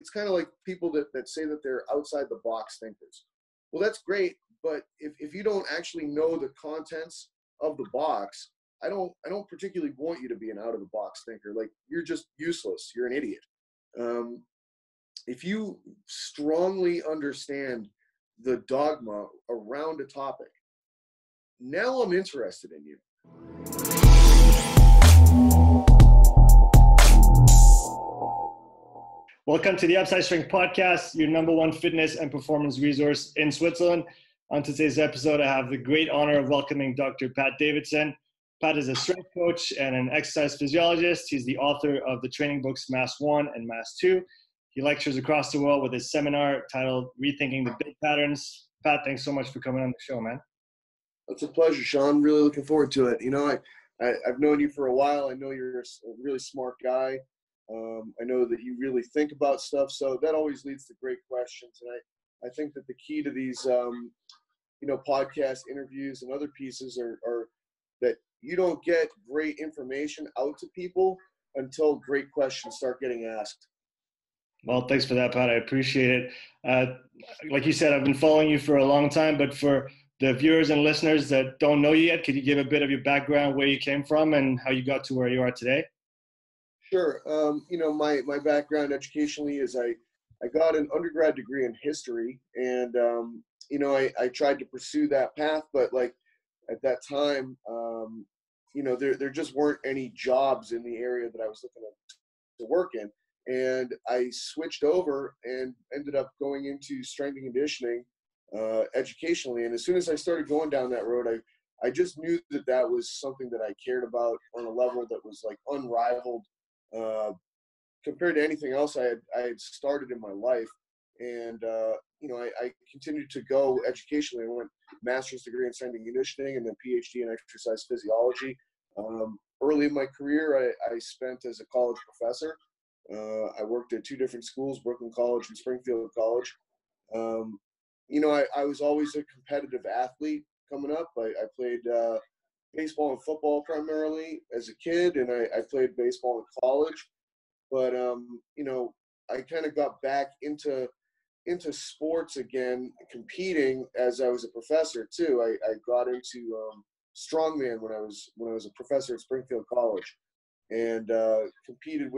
it's kind of like people that say that they're outside the box thinkers. Well, that's great, but if you don't actually know the contents of the box, I don't particularly want you to be an out of the box thinker. Like, you're just useless. You're an idiot. If you strongly understand the dogma around a topic, now I'm interested in you. Welcome to the Upside Strength Podcast, your number one fitness and performance resource in Switzerland. On today's episode, I have the great honor of welcoming Dr. Pat Davidson. Pat is a strength coach and an exercise physiologist. He's the author of the training books Mass 1 and Mass 2. He lectures across the world with his seminar titled Rethinking the Big Patterns. Pat, thanks so much for coming on the show, man. It's a pleasure, Sean. Really looking forward to it. You know, I've known you for a while. I know you're a really smart guy. I know that you really think about stuff, so that always leads to great questions. And I think that the key to these, podcast interviews and other pieces are that you don't get great information out to people until great questions start getting asked. Well, thanks for that, Pat. I appreciate it. Like you said, I've been following you for a long time, but for the viewers and listeners that don't know you yet, could you give a bit of your background, where you came from, and how you got to where you are today? Sure. My background educationally is I got an undergrad degree in history, and, I tried to pursue that path, but like at that time, there just weren't any jobs in the area that I was looking to work in. And I switched over and ended up going into strength and conditioning educationally. And as soon as I started going down that road, I just knew that was something that I cared about on a level that was like unrivaled compared to anything else I had started in my life. And, I continued to go educationally. I went master's degree in strength and conditioning and then PhD in exercise physiology. Early in my career, I spent as a college professor. I worked at two different schools, Brooklyn College and Springfield College. I was always a competitive athlete coming up. I played baseball and football primarily as a kid, and I played baseball in college. But, I kind of got back into sports again, competing as I was a professor too. I got into strongman when I was a professor at Springfield College, and competed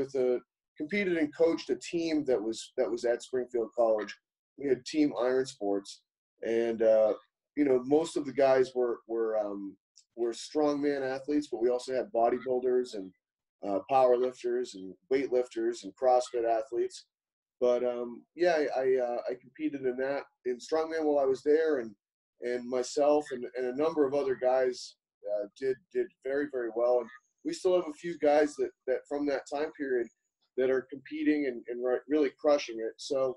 and coached a team that was at Springfield College. We had Team Iron Sports, and most of the guys were strongman athletes, but we also had bodybuilders and power lifters and weightlifters and CrossFit athletes. But I competed in strongman while I was there, and myself and a number of other guys did very, very well. And we still have a few guys that from that time period that are competing and really crushing it. So,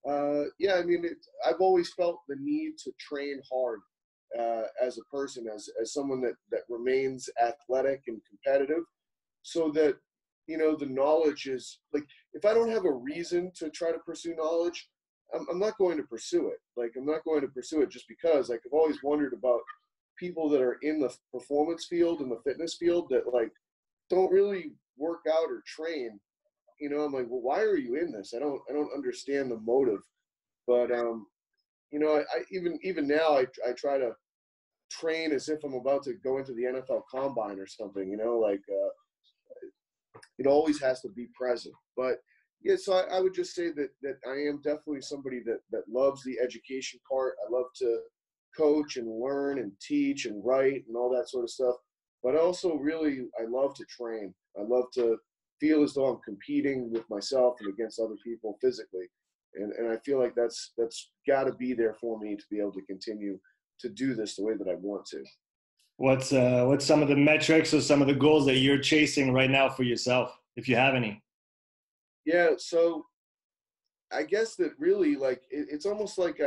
I've always felt the need to train hard as a person, as someone that remains athletic and competitive, so that, the knowledge is, like, if I don't have a reason to try to pursue knowledge, I'm not going to pursue it. Like, I'm not going to pursue it just because. Like, I've always wondered about people that are in the performance field and the fitness field that, like, don't really work out or train. I'm like, well, why are you in this? I don't understand the motive. But I even now I try to train as if I'm about to go into the NFL Combine or something. It always has to be present. But yeah, so I would just say that I am definitely somebody that loves the education part. I love to coach and learn and teach and write and all that sort of stuff. But also I love to train. I love to feel as though I'm competing with myself and against other people physically. And I feel like that's got to be there for me to be able to continue to do this the way that I want to. What's some of the metrics or some of the goals that you're chasing right now for yourself, if you have any? Yeah, so I guess that really, like, it's almost like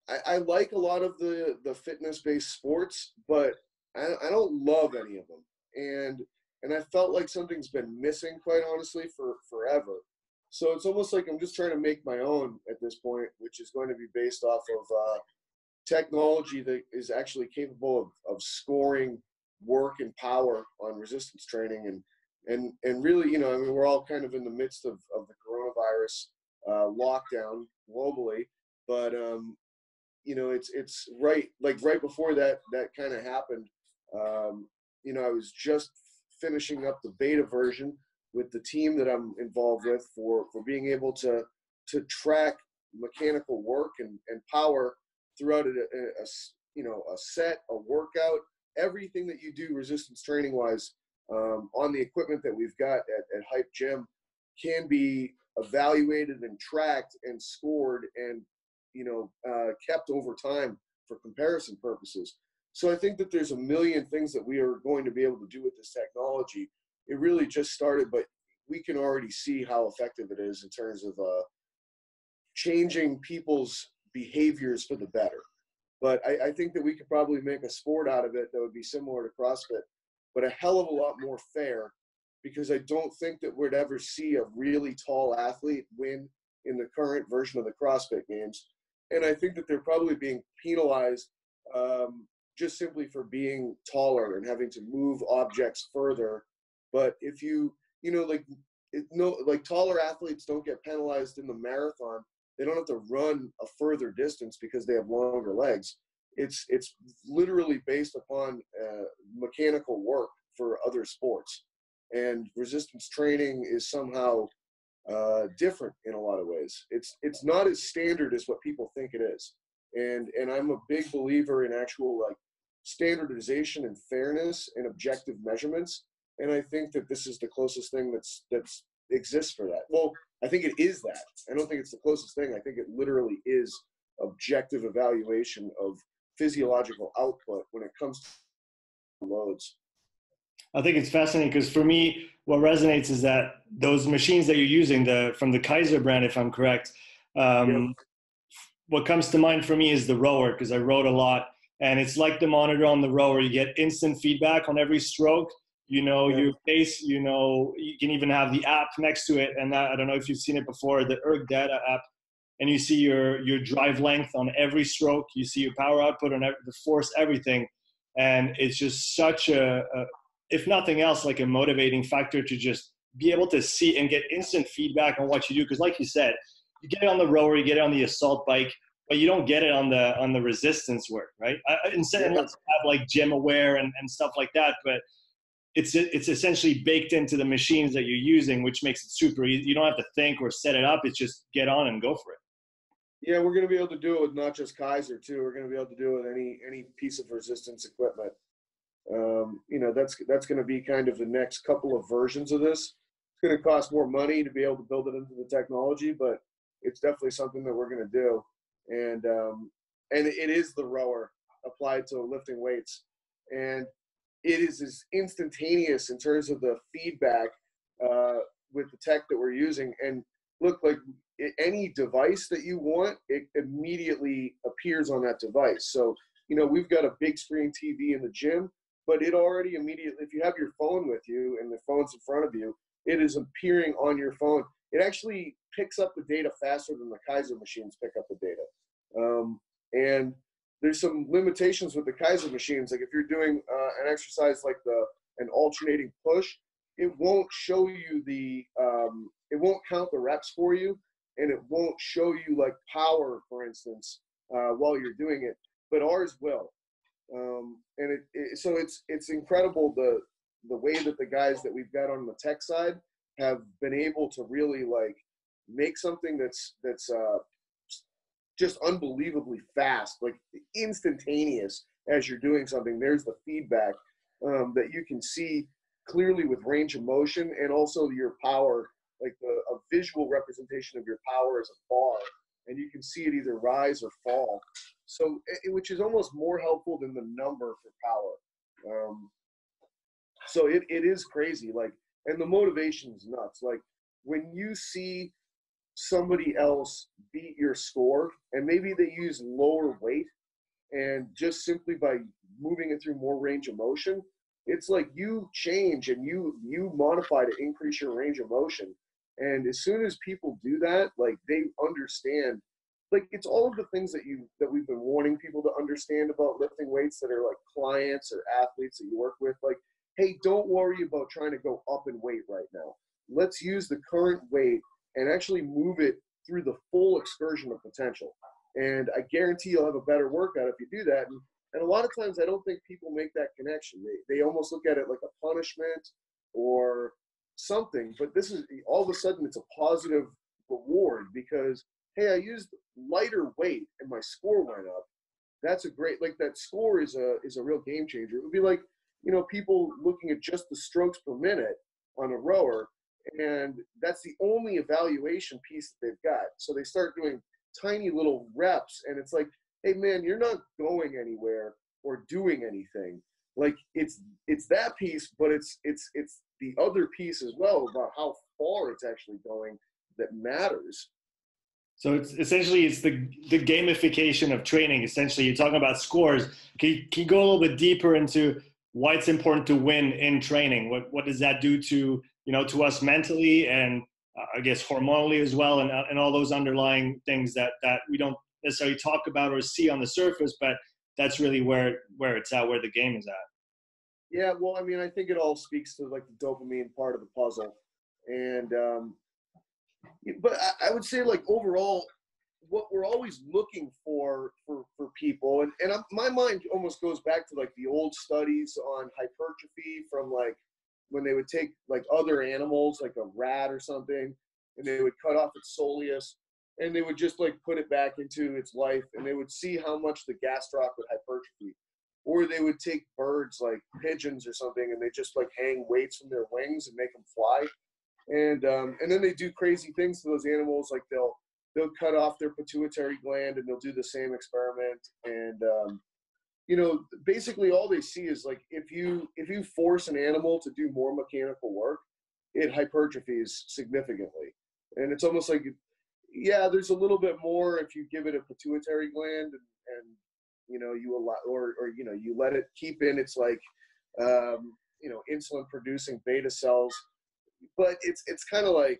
I like a lot of the fitness-based sports, but I don't love any of them. And I felt like something's been missing, quite honestly, for forever. So it's almost like I'm just trying to make my own at this point, which is going to be based off of technology that is actually capable of scoring work and power on resistance training, and And really, you know, I mean, we're all kind of in the midst of the coronavirus lockdown globally, but you know, it's right, like right before that kind of happened. You know, I was just finishing up the beta version with the team that I'm involved with for being able to track mechanical work and power throughout you know, a set, a workout, everything that you do resistance training wise on the equipment that we've got at Hype Gym can be evaluated and tracked and scored and, you know, kept over time for comparison purposes. So I think that there's a million things that we are going to be able to do with this technology. It really just started, but we can already see how effective it is in terms of changing people's behaviors for the better. But I think that we could probably make a sport out of it that would be similar to CrossFit, but a hell of a lot more fair, because I don't think that we'd ever see a really tall athlete win in the current version of the CrossFit Games. And I think that they're probably being penalized just simply for being taller and having to move objects further. But if you know, like taller athletes don't get penalized in the marathon. They don't have to run a further distance because they have longer legs. It's literally based upon mechanical work for other sports. And resistance training is somehow different in a lot of ways. It's not as standard as what people think it is. And I'm a big believer in actual like standardization and fairness and objective measurements. And I think that this is the closest thing that's exists for that. Well, I think it is that. I don't think it's the closest thing. I think it literally is objective evaluation of physiological output when it comes to loads. I think it's fascinating because for me, what resonates is that those machines that you're using, from the Kaiser brand, if I'm correct, Yep. what comes to mind for me is the rower, because I rode a lot, and it's like the monitor on the rower. You get instant feedback on every stroke. You know, Yep. your pace, you know, you can even have the app next to it. And I don't know if you've seen it before, the erg data app, and you see your drive length on every stroke. You see your power output on the force, everything. And it's just such if nothing else, like a motivating factor to just be able to see and get instant feedback on what you do. Because like you said, you get it on the rower, you get it on the assault bike, but you don't get it on the resistance work, right? Unless you have like gym aware and stuff like that, but it's essentially baked into the machines that you're using, which makes it super easy. You don't have to think or set it up. It's just get on and go for it. Yeah, we're going to be able to do it with not just Kaiser too. We're going to be able to do it with any piece of resistance equipment. You know, that's going to be kind of the next couple of versions of this. It's going to cost more money to be able to build it into the technology, but it's definitely something that we're going to do. And it is the rower applied to lifting weights, and it is as instantaneous in terms of the feedback with the tech that we're using. And look, like any device that you want, it immediately appears on that device. So, you know, we've got a big screen TV in the gym, but it already immediately, if you have your phone with you and the phone's in front of you, it is appearing on your phone. It actually picks up the data faster than the Kaiser machines pick up the data. And there's some limitations with the Kaiser machines. Like if you're doing an exercise like an alternating push, it won't show you it won't count the reps for you, and it won't show you like power, for instance, while you're doing it. But ours will. And so it's incredible the way that the guys that we've got on the tech side have been able to really like make something that's just unbelievably fast, like instantaneous as you're doing something. There's the feedback that you can see clearly with range of motion, and also your power, like a visual representation of your power as a bar, and you can see it either rise or fall. So, which is almost more helpful than the number for power. So it is crazy. Like, and the motivation is nuts. Like when you see somebody else beat your score, and maybe they use lower weight, and just simply by moving it through more range of motion, it's like you change and you modify to increase your range of motion. And as soon as people do that, like they understand, like it's all of the things that we've been wanting people to understand about lifting weights that are like clients or athletes that you work with. Like hey, don't worry about trying to go up in weight right now. Let's use the current weight and actually move it through the full excursion of potential. And I guarantee you'll have a better workout if you do that. And a lot of times I don't think people make that connection. They almost look at it like a punishment or something, but this is all of a sudden it's a positive reward because, hey, I used lighter weight and my score went up. That's a great, like that score is a real game changer. It would be like, people looking at just the strokes per minute on a rower, and that's the only evaluation piece that they've got. So they start doing tiny little reps, and it's like, hey man, you're not going anywhere or doing anything. Like it's that piece, but it's the other piece as well about how far it's actually going that matters. So it's essentially the gamification of training. Essentially, you're talking about scores. Can you go a little bit deeper into why it's important to win in training? What does that do to to us mentally and I guess hormonally as well, and all those underlying things that we don't necessarily talk about or see on the surface, but that's really where it's at, where the game is at. Yeah, well, I mean, I think it all speaks to like the dopamine part of the puzzle, and but I would say like overall, what we're always looking for people, and my mind almost goes back to like the old studies on hypertrophy from like when they would take like other animals, like a rat or something, and they would cut off its soleus, and they would just like put it back into its life, and they would see how much the gastroc would hypertrophy. Or they would take birds like pigeons or something, and they just like hang weights from their wings and make them fly. And then they do crazy things to those animals, like they'll cut off their pituitary gland, and they'll do the same experiment. And basically all they see is like if you force an animal to do more mechanical work, it hypertrophies significantly. And it's almost like, yeah, there's a little bit more if you give it a pituitary gland and you allow or you let it keep in its like insulin producing beta cells. But it's kind of like,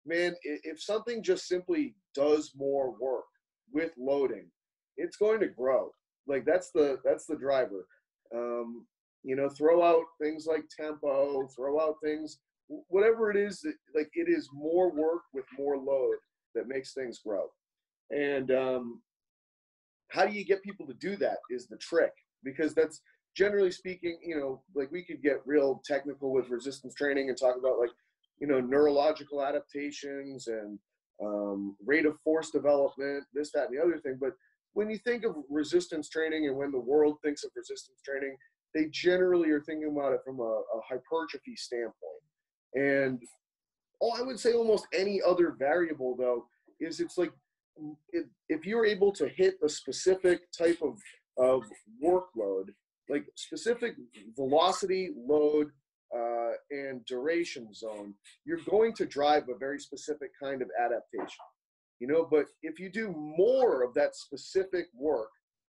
man, if something just simply does more work with loading, it's going to grow. Like that's the driver. Throw out things like tempo, throw out things, whatever it is that, like, it is more work with more load that makes things grow. And how do you get people to do that is the trick, because that's generally speaking, like we could get real technical with resistance training and talk about like, neurological adaptations and rate of force development, this, that, and the other thing. But when you think of resistance training and when the world thinks of resistance training, they generally are thinking about it from a hypertrophy standpoint. And I would say almost any other variable though, is it's like, if you're able to hit a specific type of workload, like specific velocity, load, and duration zone, you're going to drive a very specific kind of adaptation. But if you do more of that specific work,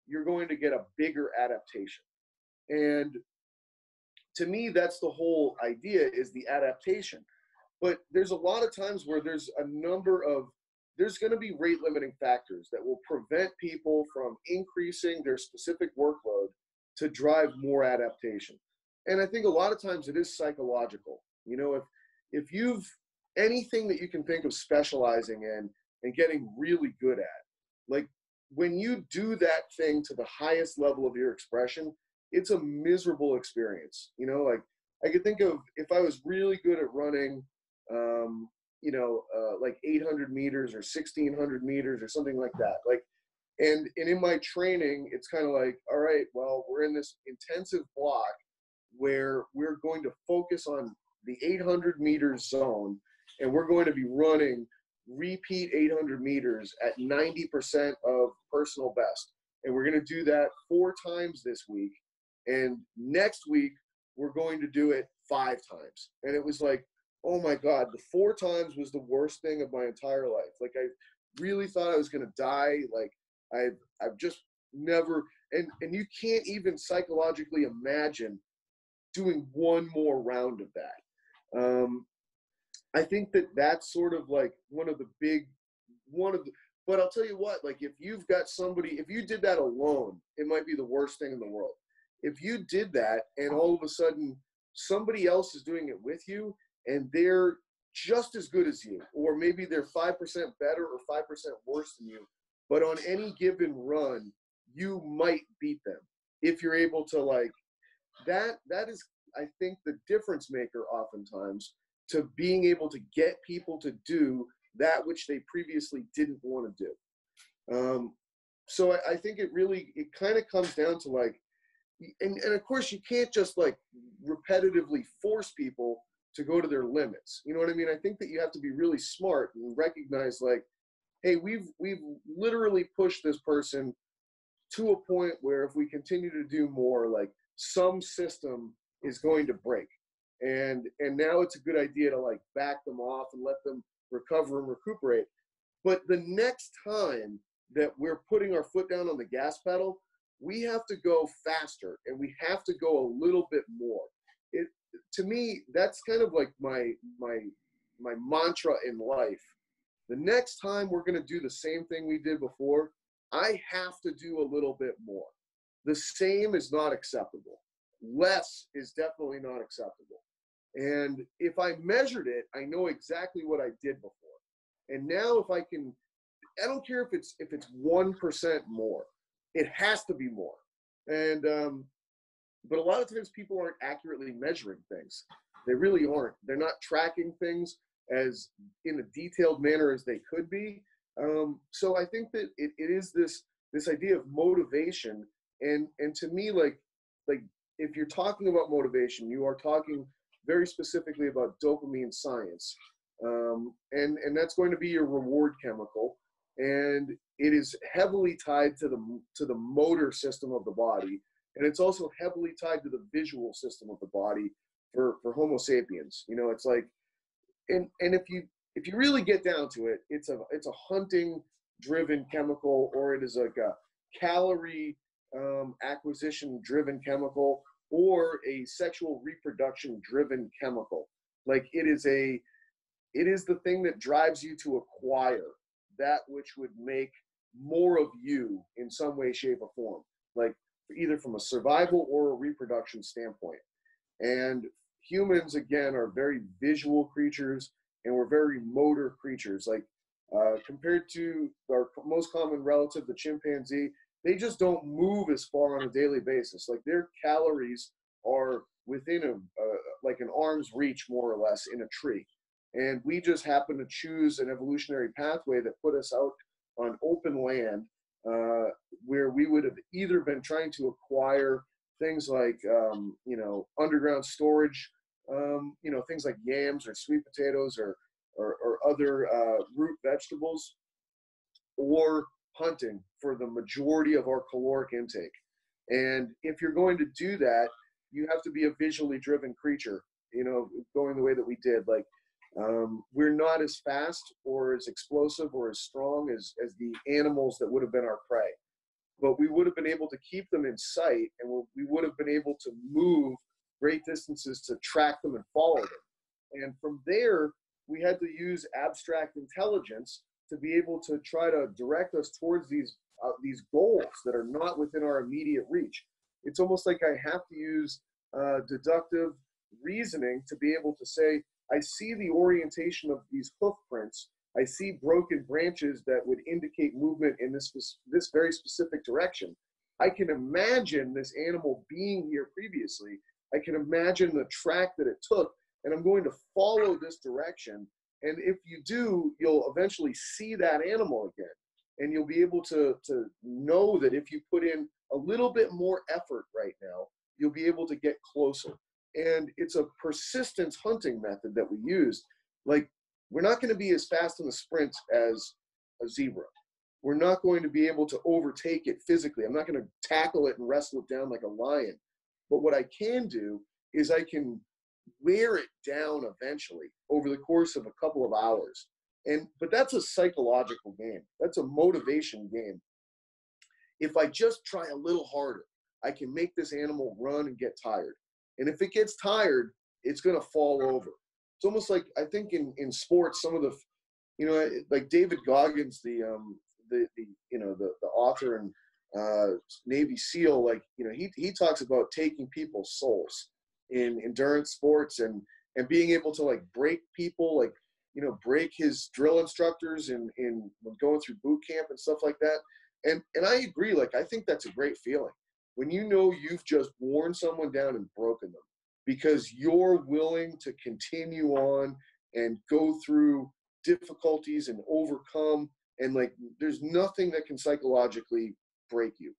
you're going to get a bigger adaptation. And to me, that's the whole idea, is the adaptation. But there's a lot of times where there's going to be rate limiting factors that will prevent people from increasing their specific workload to drive more adaptation. And I think a lot of times it is psychological. If you've anything that you can think of specializing in and getting really good at, like when you do that thing to the highest level of your expression, it's a miserable experience. Like I could think of if I was really good at running, like 800 meters or 1600 meters or something like that. Like, and in my training, it's kind of like, all right, well, we're in this intensive block where we're going to focus on the 800 meters zone, and we're going to be running repeat 800 meters at 90% of personal best. And we're going to do that 4 times this week. And next week, we're going to do it 5 times. And it was like, oh my God, the 4 times was the worst thing of my entire life. Like I really thought I was going to die. Like I've just never, and you can't even psychologically imagine doing one more round of that. I think that's sort of like but I'll tell you what, like if you've got somebody, if you did that alone, it might be the worst thing in the world. If you did that and all of a sudden somebody else is doing it with you and they're just as good as you, or maybe they're 5% better or 5% worse than you, but on any given run, you might beat them if you're able to, like, that is, I think, the difference maker oftentimes to being able to get people to do that which they previously didn't want to do. So I think it kind of comes down to, like, and of course you can't just, like, repetitively force people to go to their limits. You know what I mean? I think that you have to be really smart and recognize, like, hey, we've literally pushed this person to a point where if we continue to do more, like, some system is going to break. And now it's a good idea to, like, back them off and let them recover and recuperate. But the next time that we're putting our foot down on the gas pedal, we have to go faster and we have to go a little bit more. To me, that's kind of like my mantra in life. The next time we're going to do the same thing we did before, I have to do a little bit more. The same is not acceptable. Less is definitely not acceptable. And if I measured it, I know exactly what I did before. And now if I can, I don't care if it's 1% more. It has to be more. And but a lot of times people aren't accurately measuring things. They really aren't. They're not tracking things as in a detailed manner as they could be. So I think that it is this idea of motivation. And to me, like if you're talking about motivation, you are talking very specifically about dopamine science. And that's going to be your reward chemical. And it is heavily tied to the motor system of the body. And it's also heavily tied to the visual system of the body for Homo sapiens. You know, it's like, and if you really get down to it, it's a hunting driven chemical, or it is like a calorie acquisition driven chemical, or a sexual reproduction driven chemical. Like it is the thing that drives you to acquire that which would make more of you in some way, shape, or form, like either from a survival or a reproduction standpoint. And humans, again, are very visual creatures, and we're very motor creatures. Like compared to our most common relative, the chimpanzee, they just don't move as far on a daily basis. Like their calories are within like an arm's reach, more or less, in a tree. And we just happen to choose an evolutionary pathway that put us out on open land, where we would have either been trying to acquire things like, underground storage, things like yams or sweet potatoes or other root vegetables, or hunting for the majority of our caloric intake. And if you're going to do that, you have to be a visually driven creature, going the way that we did. Like, we're not as fast or as explosive or as strong as the animals that would have been our prey, but we would have been able to keep them in sight, and we would have been able to move great distances to track them and follow them. And from there, we had to use abstract intelligence to be able to try to direct us towards these goals that are not within our immediate reach. It's almost like I have to use deductive reasoning to be able to say, I see the orientation of these hoof prints. I see broken branches that would indicate movement in this very specific direction. I can imagine this animal being here previously. I can imagine the track that it took, and I'm going to follow this direction. And if you do, you'll eventually see that animal again. And you'll be able to know that if you put in a little bit more effort right now, you'll be able to get closer. And it's a persistence hunting method that we use. Like, we're not going to be as fast in the sprint as a zebra. We're not going to be able to overtake it physically. I'm not going to tackle it and wrestle it down like a lion. But what I can do is I can wear it down eventually over the course of a couple of hours. But that's a psychological game. That's a motivation game. If I just try a little harder, I can make this animal run and get tired. And if it gets tired, it's going to fall over. It's almost like, I think in sports, some of the, like David Goggins, the author and Navy SEAL, like, he talks about taking people's souls. in endurance sports, and being able to like break people, like, you know, break his drill instructors in when going through boot camp and stuff like that. And I agree, like, I think that's a great feeling when you know you've just worn someone down and broken them because you're willing to continue on and go through difficulties and overcome, and like there's nothing that can psychologically break you,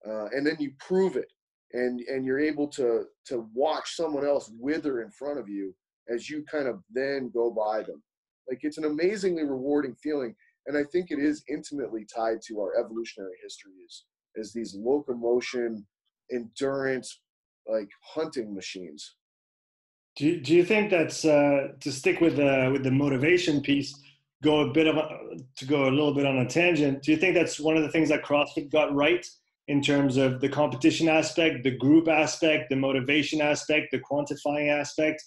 and then you prove it, and you're able to watch someone else wither in front of you as you kind of then go by them. Like, it's an amazingly rewarding feeling, and I think it is intimately tied to our evolutionary history as these locomotion, endurance, like hunting machines. Do you think that's to stick with the motivation piece? To go a little bit on a tangent. Do you think that's one of the things that CrossFit got right in terms of the competition aspect, the group aspect, the motivation aspect, the quantifying aspect?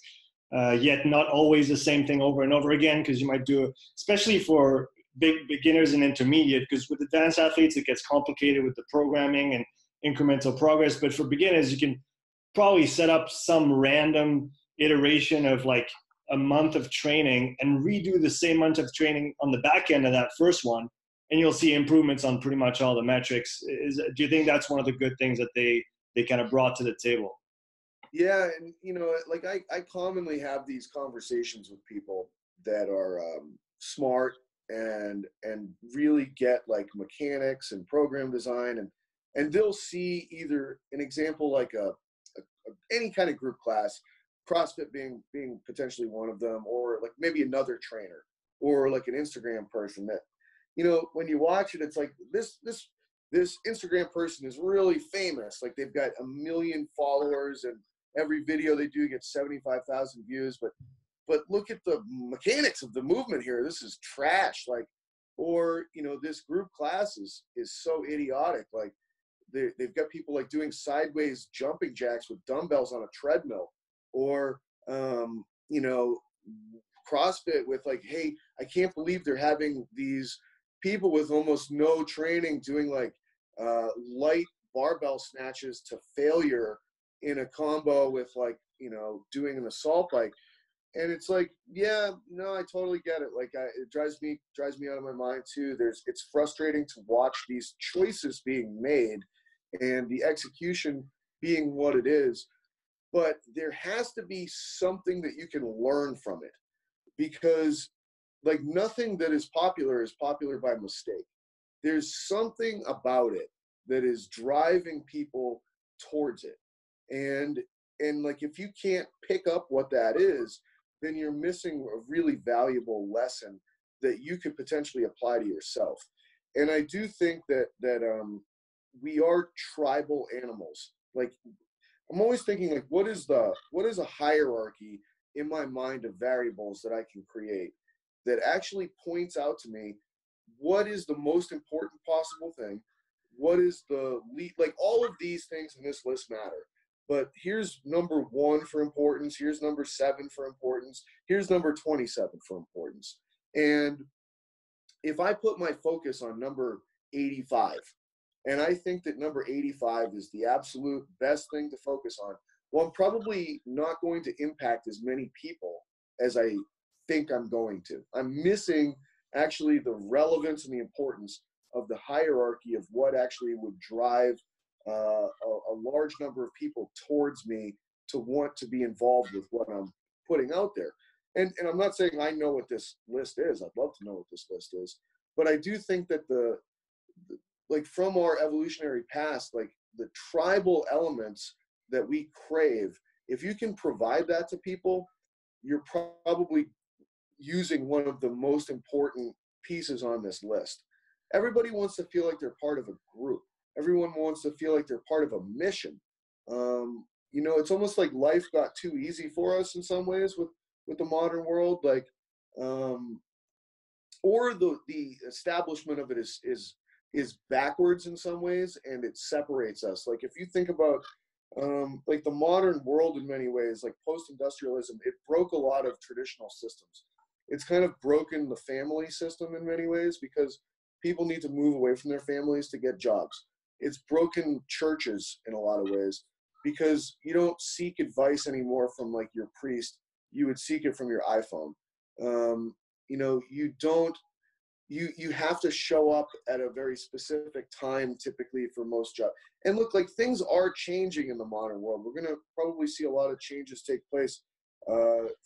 Yet not always the same thing over and over again, because you might do, especially for beginners and intermediate, because with advanced athletes it gets complicated with the programming and incremental progress. But for beginners, you can probably set up some random iteration of like a month of training and redo the same month of training on the back end of that first one, and you'll see improvements on pretty much all the metrics. Do you think that's one of the good things that they kind of brought to the table? Yeah, and you know, like I commonly have these conversations with people that are smart and really get like mechanics and program design, and they'll see either an example like any kind of group class, CrossFit being potentially one of them, or like maybe another trainer, or like an Instagram person that, you know, when you watch it, it's like this Instagram person is really famous. Like, they've got 1 million followers, and every video they do gets 75,000 views. But look at the mechanics of the movement here. This is trash. Like, or, you know, this group class is so idiotic. Like, they've got people like doing sideways jumping jacks with dumbbells on a treadmill, or you know, CrossFit with like, hey, I can't believe they're having these people with almost no training doing like light barbell snatches to failure in a combo with like, you know, doing an assault bike. And it's like, yeah, no, I totally get it. Like, it drives me out of my mind too. It's frustrating to watch these choices being made and the execution being what it is. But there has to be something that you can learn from it, because like nothing that is popular by mistake. There's something about it that is driving people towards it. And like, if you can't pick up what that is, then you're missing a really valuable lesson that you could potentially apply to yourself. And I do think that we are tribal animals. Like, I'm always thinking like, what is a hierarchy in my mind of variables that I can create that actually points out to me what is the most important possible thing, what is the lead, like all of these things in this list matter. But here's number 1 for importance, here's number 7 for importance, here's number 27 for importance. And if I put my focus on number 85, and I think that number 85 is the absolute best thing to focus on, well, I'm probably not going to impact as many people as I think I'm going to. I'm missing actually the relevance and the importance of the hierarchy of what actually would drive a large number of people towards me to want to be involved with what I'm putting out there. And I'm not saying I know what this list is. I'd love to know what this list is. But I do think that like from our evolutionary past, like the tribal elements that we crave, if you can provide that to people, you're probably using one of the most important pieces on this list. Everybody wants to feel like they're part of a group. Everyone wants to feel like they're part of a mission. You know, it's almost like life got too easy for us in some ways with the modern world, like, or the establishment of it is backwards in some ways, and it separates us. Like, if you think about like the modern world in many ways, like post-industrialism, it broke a lot of traditional systems. It's kind of broken the family system in many ways because people need to move away from their families to get jobs. It's broken churches in a lot of ways because you don't seek advice anymore from like your priest. You would seek it from your iPhone. You know, you have to show up at a very specific time typically for most jobs. And look, like, things are changing in the modern world. We're going to probably see a lot of changes take place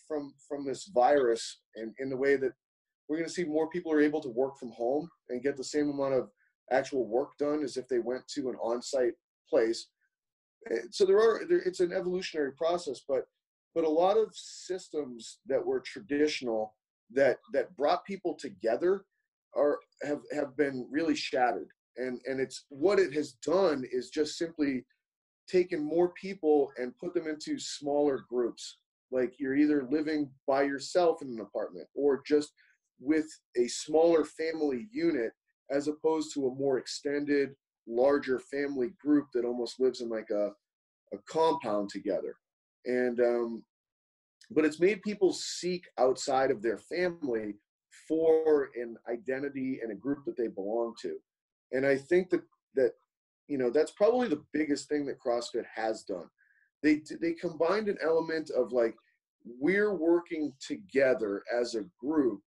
from this virus, and in the way that we're going to see more people are able to work from home and get the same amount of actual work done as if they went to an on-site place. So it's an evolutionary process, but a lot of systems that were traditional that brought people together have been really shattered. And it's what it has done is just simply taken more people and put them into smaller groups. Like, you're either living by yourself in an apartment or just with a smaller family unit, as opposed to a more extended, larger family group that almost lives in like a compound together. And but it's made people seek outside of their family for an identity and a group that they belong to. And I think that you know, that's probably the biggest thing that CrossFit has done. They combined an element of like, we're working together as a group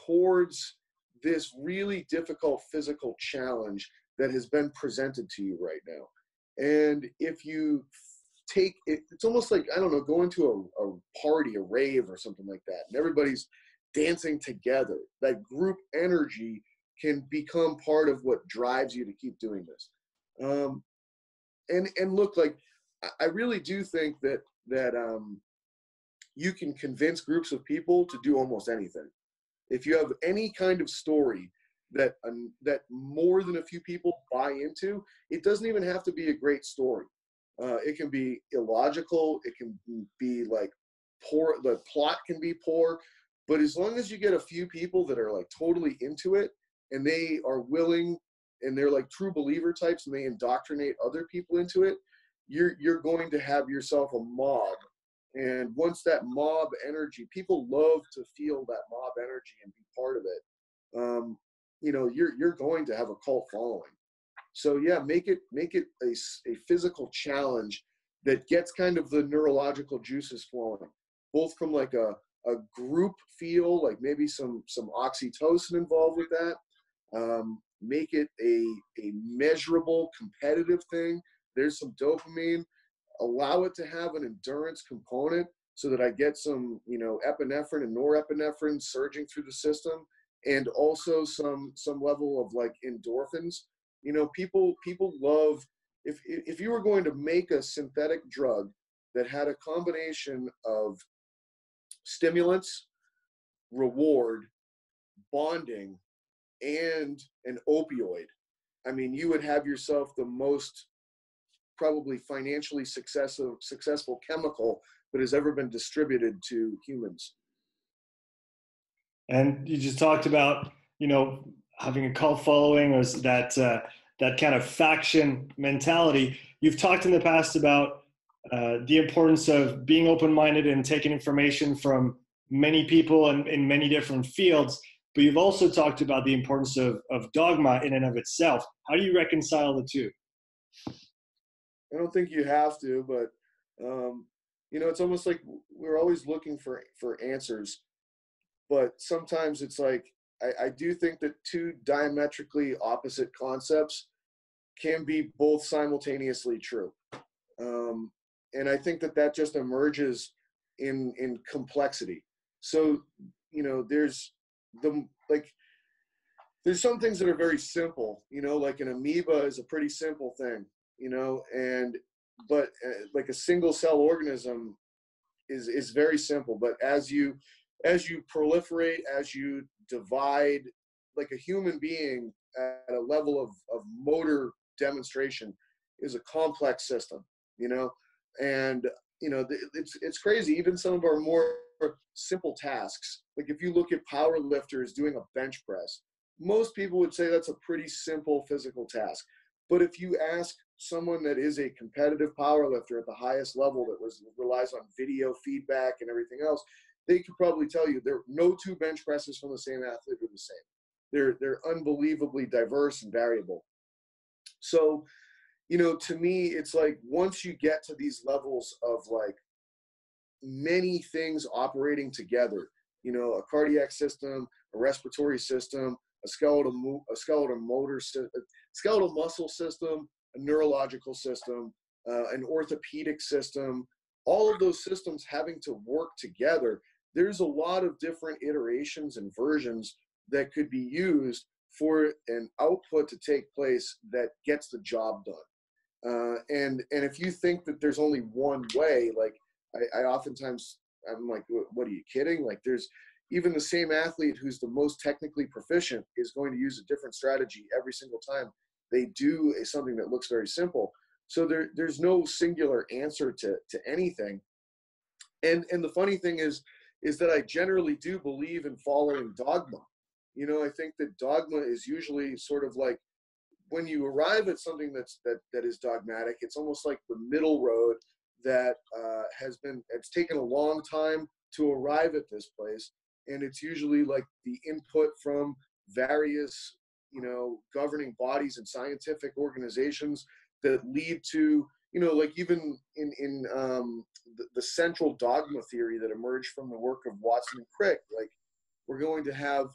towards this really difficult physical challenge that has been presented to you right now. And if you take it, it's almost like, I don't know, going to a party, a rave or something like that, and everybody's dancing together. That group energy can become part of what drives you to keep doing this. And look, like, I really do think that you can convince groups of people to do almost anything. If you have any kind of story that more than a few people buy into, it doesn't even have to be a great story. It can be illogical. It can be like poor. The plot can be poor, but as long as you get a few people that are like totally into it, and they are willing, and they're like true believer types, and they indoctrinate other people into it, you're going to have yourself a mob. And once that mob energy, people love to feel that mob energy and be part of it. You know, you're going to have a cult following. So yeah, make it a physical challenge that gets kind of the neurological juices flowing, both from like a group feel, like maybe some oxytocin involved with that. Make it a measurable competitive thing. There's some dopamine. Allow it to have an endurance component so that I get some, you know, epinephrine and norepinephrine surging through the system, and also some level of like endorphins. You know, people love, if you were going to make a synthetic drug that had a combination of stimulants, reward, bonding, and an opioid, I mean, you would have yourself the most probably financially successful chemical that has ever been distributed to humans. And you just talked about, you know, having a cult following, or that kind of faction mentality. You've talked in the past about the importance of being open-minded and taking information from many people and in many different fields, but you've also talked about the importance of dogma in and of itself. How do you reconcile the two? I don't think you have to, but you know, it's almost like we're always looking for answers, but sometimes it's like, I do think that two diametrically opposite concepts can be both simultaneously true. And I think that just emerges in complexity. So, you know, there's some things that are very simple, you know, like an amoeba is a pretty simple thing, you know, but like a single cell organism is very simple. But as you proliferate, as you divide, like a human being at a level of motor demonstration is a complex system, you know. And you know, it's crazy. Even some of our more simple tasks, like if you look at power lifters doing a bench press, most people would say that's a pretty simple physical task. But if you ask someone that is a competitive power lifter at the highest level that relies on video feedback and everything else, they could probably tell you there are no two bench presses from the same athlete are the same. They're unbelievably diverse and variable. So, to me, it's like once you get to these levels of like many things operating together, a cardiac system, a respiratory system, a skeletal muscle system, a neurological system, an orthopedic system, all of those systems having to work together. There's a lot of different iterations and versions that could be used for an output to take place that gets the job done. And if you think that there's only one way, like I oftentimes, I'm like, what are you kidding? Like there's even the same athlete who's the most technically proficient is going to use a different strategy every single time they do something that looks very simple. So there's no singular answer to anything. And the funny thing is that I generally do believe in following dogma. I think that dogma is usually sort of like when you arrive at something that is dogmatic, it's almost like the middle road that it's taken a long time to arrive at this place. And it's usually like the input from various, governing bodies and scientific organizations that lead to, like even in the central dogma theory that emerged from the work of Watson and Crick, like we're going to have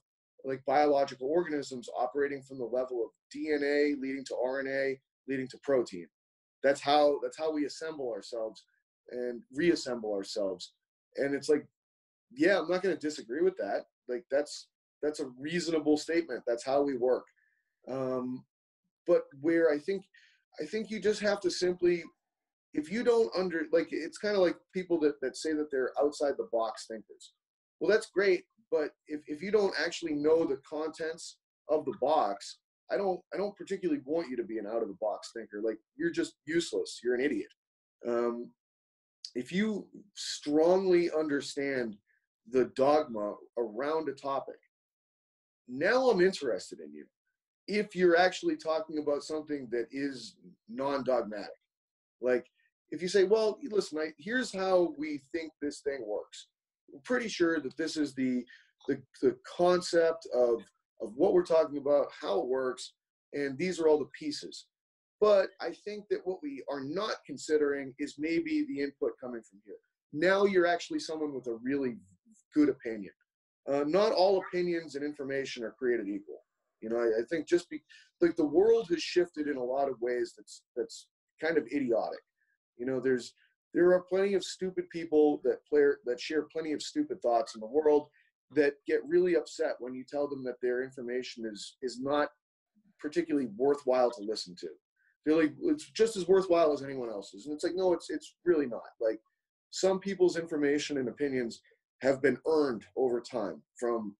like biological organisms operating from the level of DNA leading to RNA leading to protein. That's how we assemble ourselves and reassemble ourselves. And it's like, yeah, I'm not going to disagree with that. Like that's a reasonable statement. That's how we work. But where I think you just have to simply, if you don't it's kind of like people that say that they're outside the box thinkers. Well, that's great. But if you don't actually know the contents of the box, I don't particularly want you to be an out of the box thinker. Like you're just useless. You're an idiot. If you strongly understand the dogma around a topic, now I'm interested in you. If you're actually talking about something that is non-dogmatic, like if you say, well, listen, here's how we think this thing works. We're pretty sure that this is the concept of what we're talking about, how it works, and these are all the pieces. But I think that what we are not considering is maybe the input coming from here. Now you're actually someone with a really good opinion. Not all opinions and information are created equal. I think like the world has shifted in a lot of ways that's kind of idiotic. There are plenty of stupid people that share plenty of stupid thoughts in the world that get really upset when you tell them that their information is not particularly worthwhile to listen to. They're like, it's just as worthwhile as anyone else's. And it's like, no, it's really not. Like some people's information and opinions have been earned over time from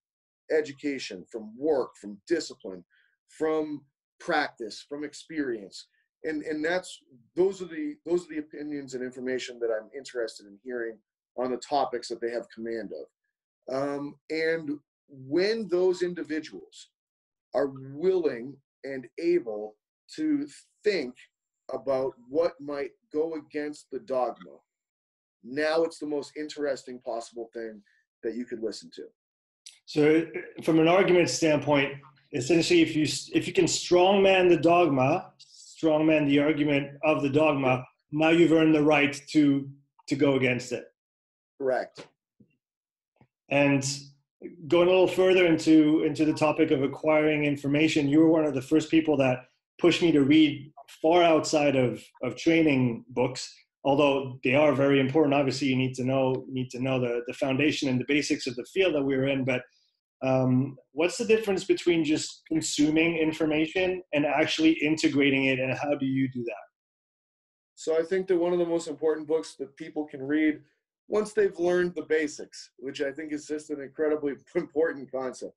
education, from work, from discipline, from practice, from experience. And those are the opinions and information that I'm interested in hearing on the topics that they have command of. And when those individuals are willing and able to think about what might go against the dogma, now it's the most interesting possible thing that you could listen to. So from an argument standpoint, essentially if you can strongman the dogma, strongman the argument of the dogma, now you've earned the right to go against it. Correct. And going a little further into the topic of acquiring information, you were one of the first people that pushed me to read far outside of training books, although they are very important. Obviously, you need to know the foundation and the basics of the field that we're in. But what's the difference between just consuming information and actually integrating it, and how do you do that? So I think that one of the most important books that people can read once they've learned the basics, which I think is just an incredibly important concept.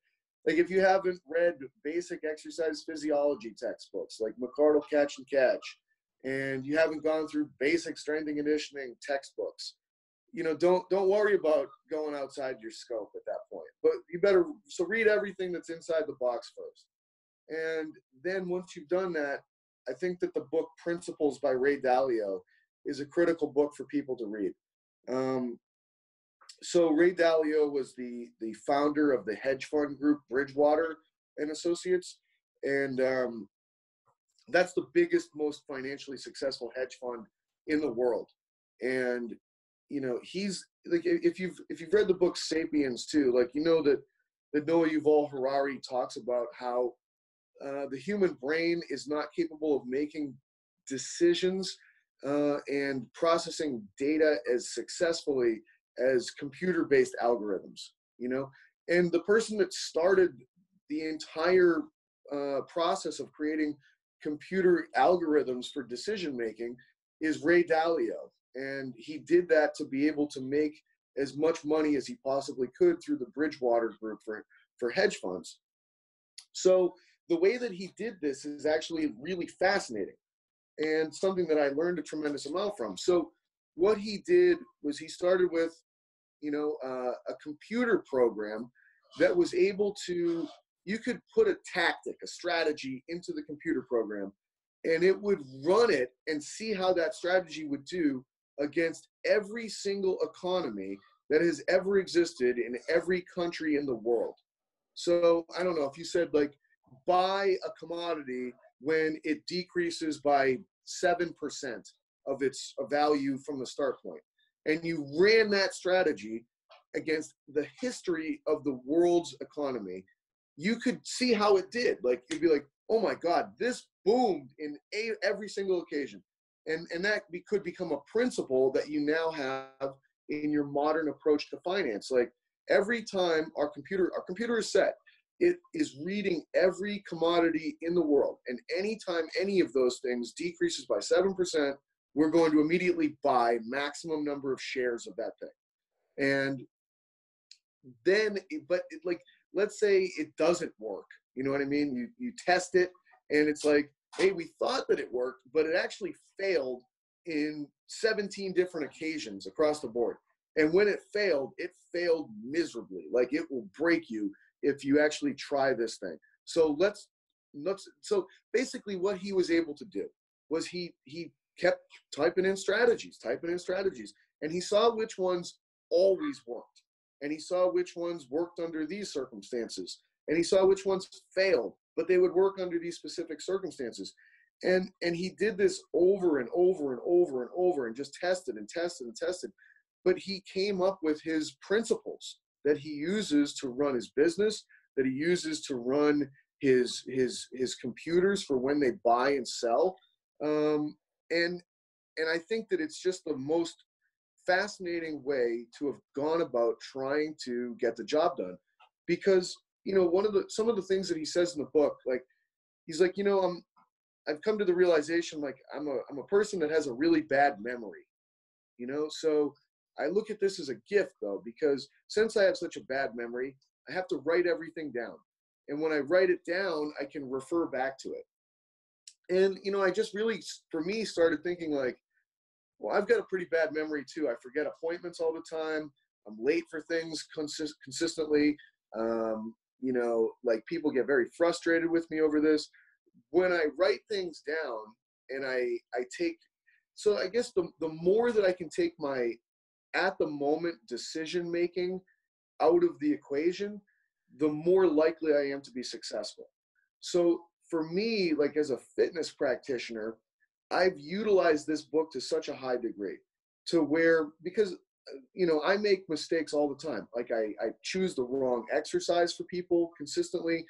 Like if you haven't read basic exercise physiology textbooks like McArdle Catch and Catch, and you haven't gone through basic strength and conditioning textbooks, don't worry about going outside your scope at that point. But you better read everything that's inside the box first. And then once you've done that, I think that the book Principles by Ray Dalio is a critical book for people to read. So Ray Dalio was the founder of the hedge fund group Bridgewater and Associates, and that's the biggest, most financially successful hedge fund in the world. And, you know, he's like, if you've read the book Sapiens too, like, you know, that Noah Yuval Harari talks about how the human brain is not capable of making decisions and processing data as successfully as computer-based algorithms, you know? And the person that started the entire process of creating computer algorithms for decision-making is Ray Dalio. And he did that to be able to make as much money as he possibly could through the Bridgewater Group for hedge funds. So the way that he did this is actually really fascinating and something that I learned a tremendous amount from. So what he did was he started with, you know, a computer program that was able to, you could put a tactic, a strategy into the computer program, and it would run it and see how that strategy would do against every single economy that has ever existed in every country in the world. So I don't know, if you said like, buy a commodity when it decreases by 7% of its value from the start point, and you ran that strategy against the history of the world's economy, you could see how it did. Like, you'd be like, oh my God, this boomed in every single occasion. And that could become a principle that you now have in your modern approach to finance. Like, every time our computer is set, it is reading every commodity in the world. And anytime any of those things decreases by 7%, we're going to immediately buy maximum number of shares of that thing. And then, like, let's say it doesn't work. You know what I mean? You test it, and it's like, hey, we thought that it worked, but it actually failed in 17 different occasions across the board. And when it failed miserably. Like, it will break you if you actually try this thing. So so basically what he was able to do was he kept typing in strategies, and he saw which ones always worked. And he saw which ones worked under these circumstances. And he saw which ones failed, but they would work under these specific circumstances. And he did this over and over and over and over, and just tested and tested and tested. But he came up with his principles that he uses to run his business, that he uses to run his computers for when they buy and sell. And I think that it's just the most fascinating way to have gone about trying to get the job done. Because, you know, some of the things that he says in the book, like, he's like, you know, I've come to the realization, like, I'm a person that has a really bad memory, you know? So I look at this as a gift, though, because since I have such a bad memory, I have to write everything down. And when I write it down, I can refer back to it. And, you know, I just really, for me, started thinking like, well, I've got a pretty bad memory too. I forget appointments all the time. I'm late for things consistently. You know, like, people get very frustrated with me over this. When I write things down and I take, so I guess the more that I can take my at the moment decision making out of the equation, the more likely I am to be successful. So for me, like, as a fitness practitioner, I've utilized this book to such a high degree, to where, because, you know, I make mistakes all the time. Like, I choose the wrong exercise for people consistently.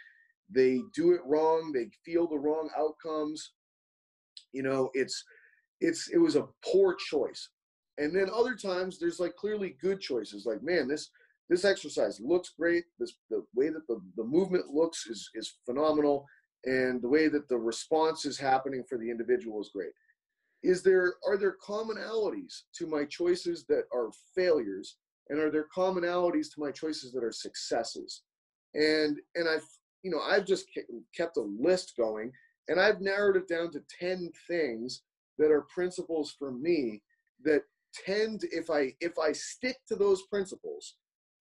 They do it wrong. They feel the wrong outcomes. You know, it was a poor choice. And then other times there's like clearly good choices. Like, man, this exercise looks great. The way that the movement looks is phenomenal. And the way that the response is happening for the individual is great. Are there commonalities to my choices that are failures? And are there commonalities to my choices that are successes? And I've just kept a list going, and I've narrowed it down to 10 things that are principles for me that tend, if I stick to those principles,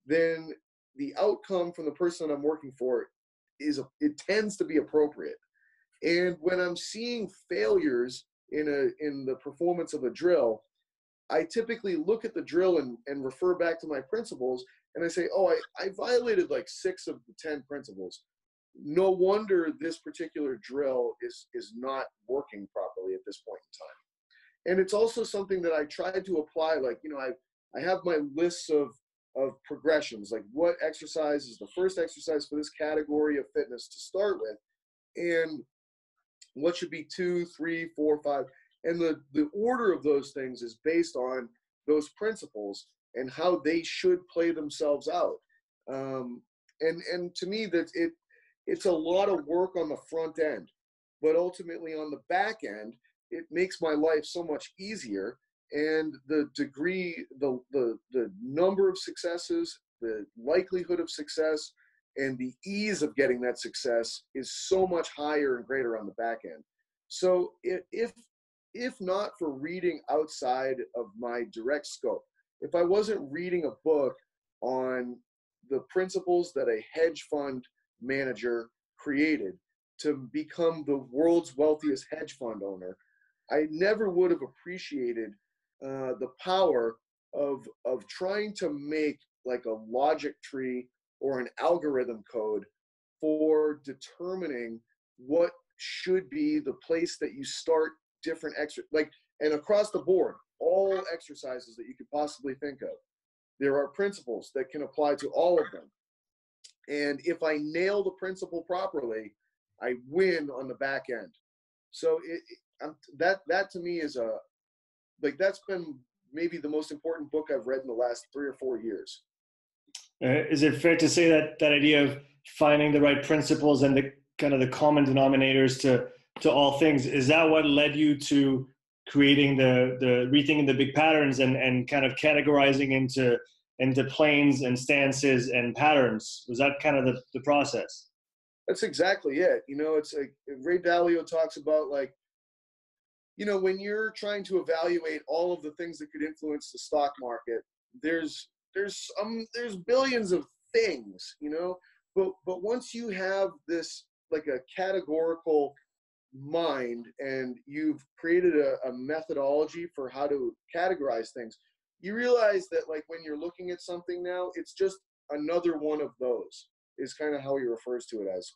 then the outcome from the person I'm working for it tends to be appropriate. And when I'm seeing failures in the performance of a drill, I typically look at the drill and refer back to my principles, and I say, oh, I violated like 6 of the 10 principles. no wonder this particular drill is not working properly at this point in time. And it's also something that I try to apply, like, you know, I have my lists of progressions, like what exercise is the first exercise for this category of fitness to start with, and what should be 2, 3, 4, 5. And the order of those things is based on those principles and how they should play themselves out. And to me, that it's a lot of work on the front end, but ultimately on the back end, it makes my life so much easier. And the degree, the number of successes, the likelihood of success, and the ease of getting that success is so much higher and greater on the back end. So if not for reading outside of my direct scope, if I wasn't reading a book on the principles that a hedge fund manager created to become the world's wealthiest hedge fund owner, I never would have appreciated the power of trying to make like a logic tree or an algorithm code for determining what should be the place that you start different and across the board, all exercises that you could possibly think of. There are principles that can apply to all of them. And if I nail the principle properly, I win on the back end. So that to me is that's been maybe the most important book I've read in the last 3 or 4 years. Is it fair to say that that idea of finding the right principles and the kind of the common denominators to all things, is that what led you to creating the rethinking the big patterns and kind of categorizing into planes and stances and patterns? Was that kind of the process? That's exactly it. You know, it's like Ray Dalio talks about, like, you know, when you're trying to evaluate all of the things that could influence the stock market, there's billions of things, you know, but once you have this like a categorical mind and you've created a methodology for how to categorize things, you realize that, like, when you're looking at something now, it's just another one of those, is kind of how he refers to it as.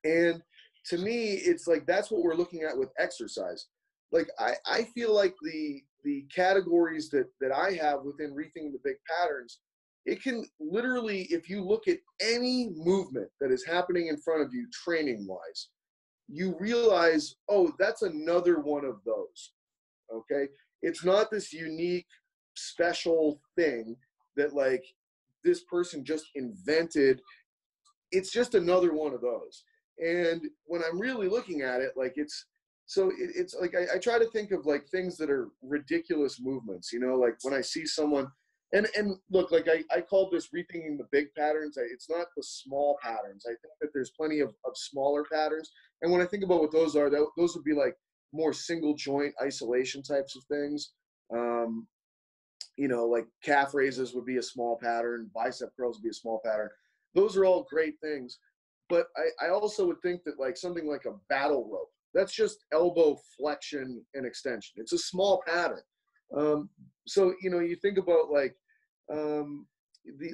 And to me, it's like that's what we're looking at with exercise. Like I feel like the categories that I have within Rethinking the Big Patterns, it can literally, if you look at any movement that is happening in front of you training wise, you realize, oh, that's another one of those. Okay, it's not this unique special thing that like this person just invented. It's just another one of those. And when I'm really looking at it, like it's like I try to think of like things that are ridiculous movements, you know, like when I see someone, and look, like I called this Rethinking the Big Patterns. It's not the small patterns. I think that there's plenty of smaller patterns. And when I think about what those are, those would be like more single joint isolation types of things. You know, like calf raises would be a small pattern, bicep curls would be a small pattern. Those are all great things. But I also would think that like something like a battle rope, that's just elbow flexion and extension. It's a small pattern. So, you know, you think about like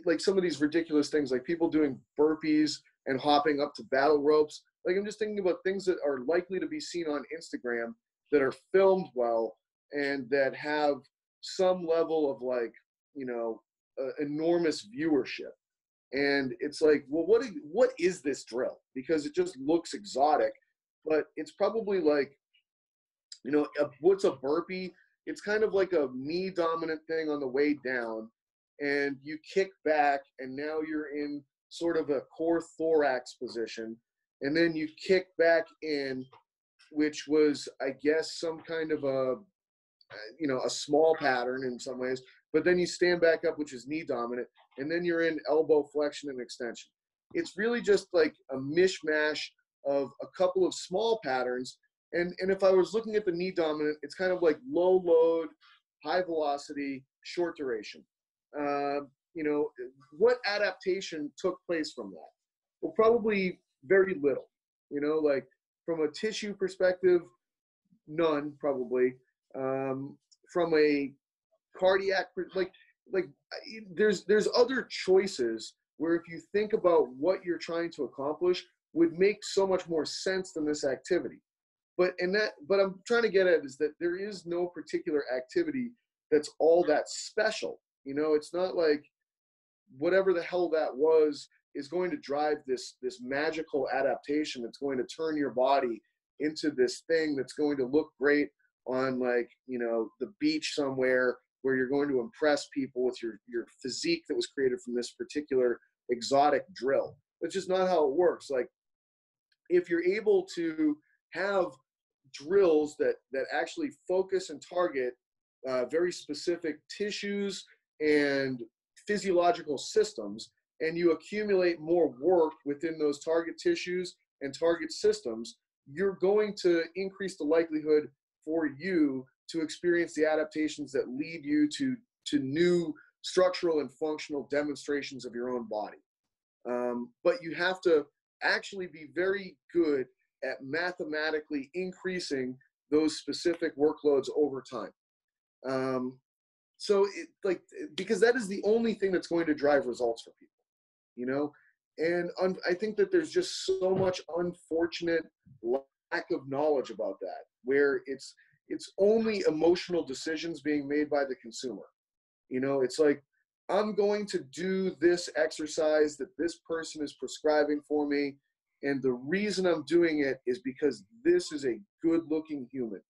like some of these ridiculous things, like people doing burpees and hopping up to battle ropes. Like I'm just thinking about things that are likely to be seen on Instagram that are filmed well and that have some level of like, you know, enormous viewership. And it's like, well, what is this drill? Because it just looks exotic, but it's probably like, you know, what's a burpee? It's kind of like a knee dominant thing on the way down, and you kick back, and now you're in sort of a core thorax position, and then you kick back in, which was, I guess, some kind of a small pattern in some ways, but then you stand back up, which is knee dominant, and then you're in elbow flexion and extension. It's really just like a mishmash of a couple of small patterns. And if I was looking at the knee dominant, it's kind of like low load, high velocity, short duration. You know, what adaptation took place from that? Well, probably very little. You know, like from a tissue perspective, none probably. From a cardiac, like there's other choices where if you think about what you're trying to accomplish, would make so much more sense than this activity. But I'm trying to get at is that there is no particular activity that's all that special. You know, it's not like whatever the hell that was is going to drive this magical adaptation that's going to turn your body into this thing that's going to look great on, like, you know, the beach somewhere, where you're going to impress people with your physique that was created from this particular exotic drill. That's just not how it works. Like, if you're able to have drills that actually focus and target very specific tissues and physiological systems, and you accumulate more work within those target tissues and target systems, you're going to increase the likelihood for you to experience the adaptations that lead you to new structural and functional demonstrations of your own body. But you have to actually be very good at mathematically increasing those specific workloads over time. So because that is the only thing that's going to drive results for people, you know? And I think that there's just so much unfortunate lack of knowledge about that, where it's only emotional decisions being made by the consumer. You know, it's like, I'm going to do this exercise that this person is prescribing for me, and the reason I'm doing it is because this is a good-looking human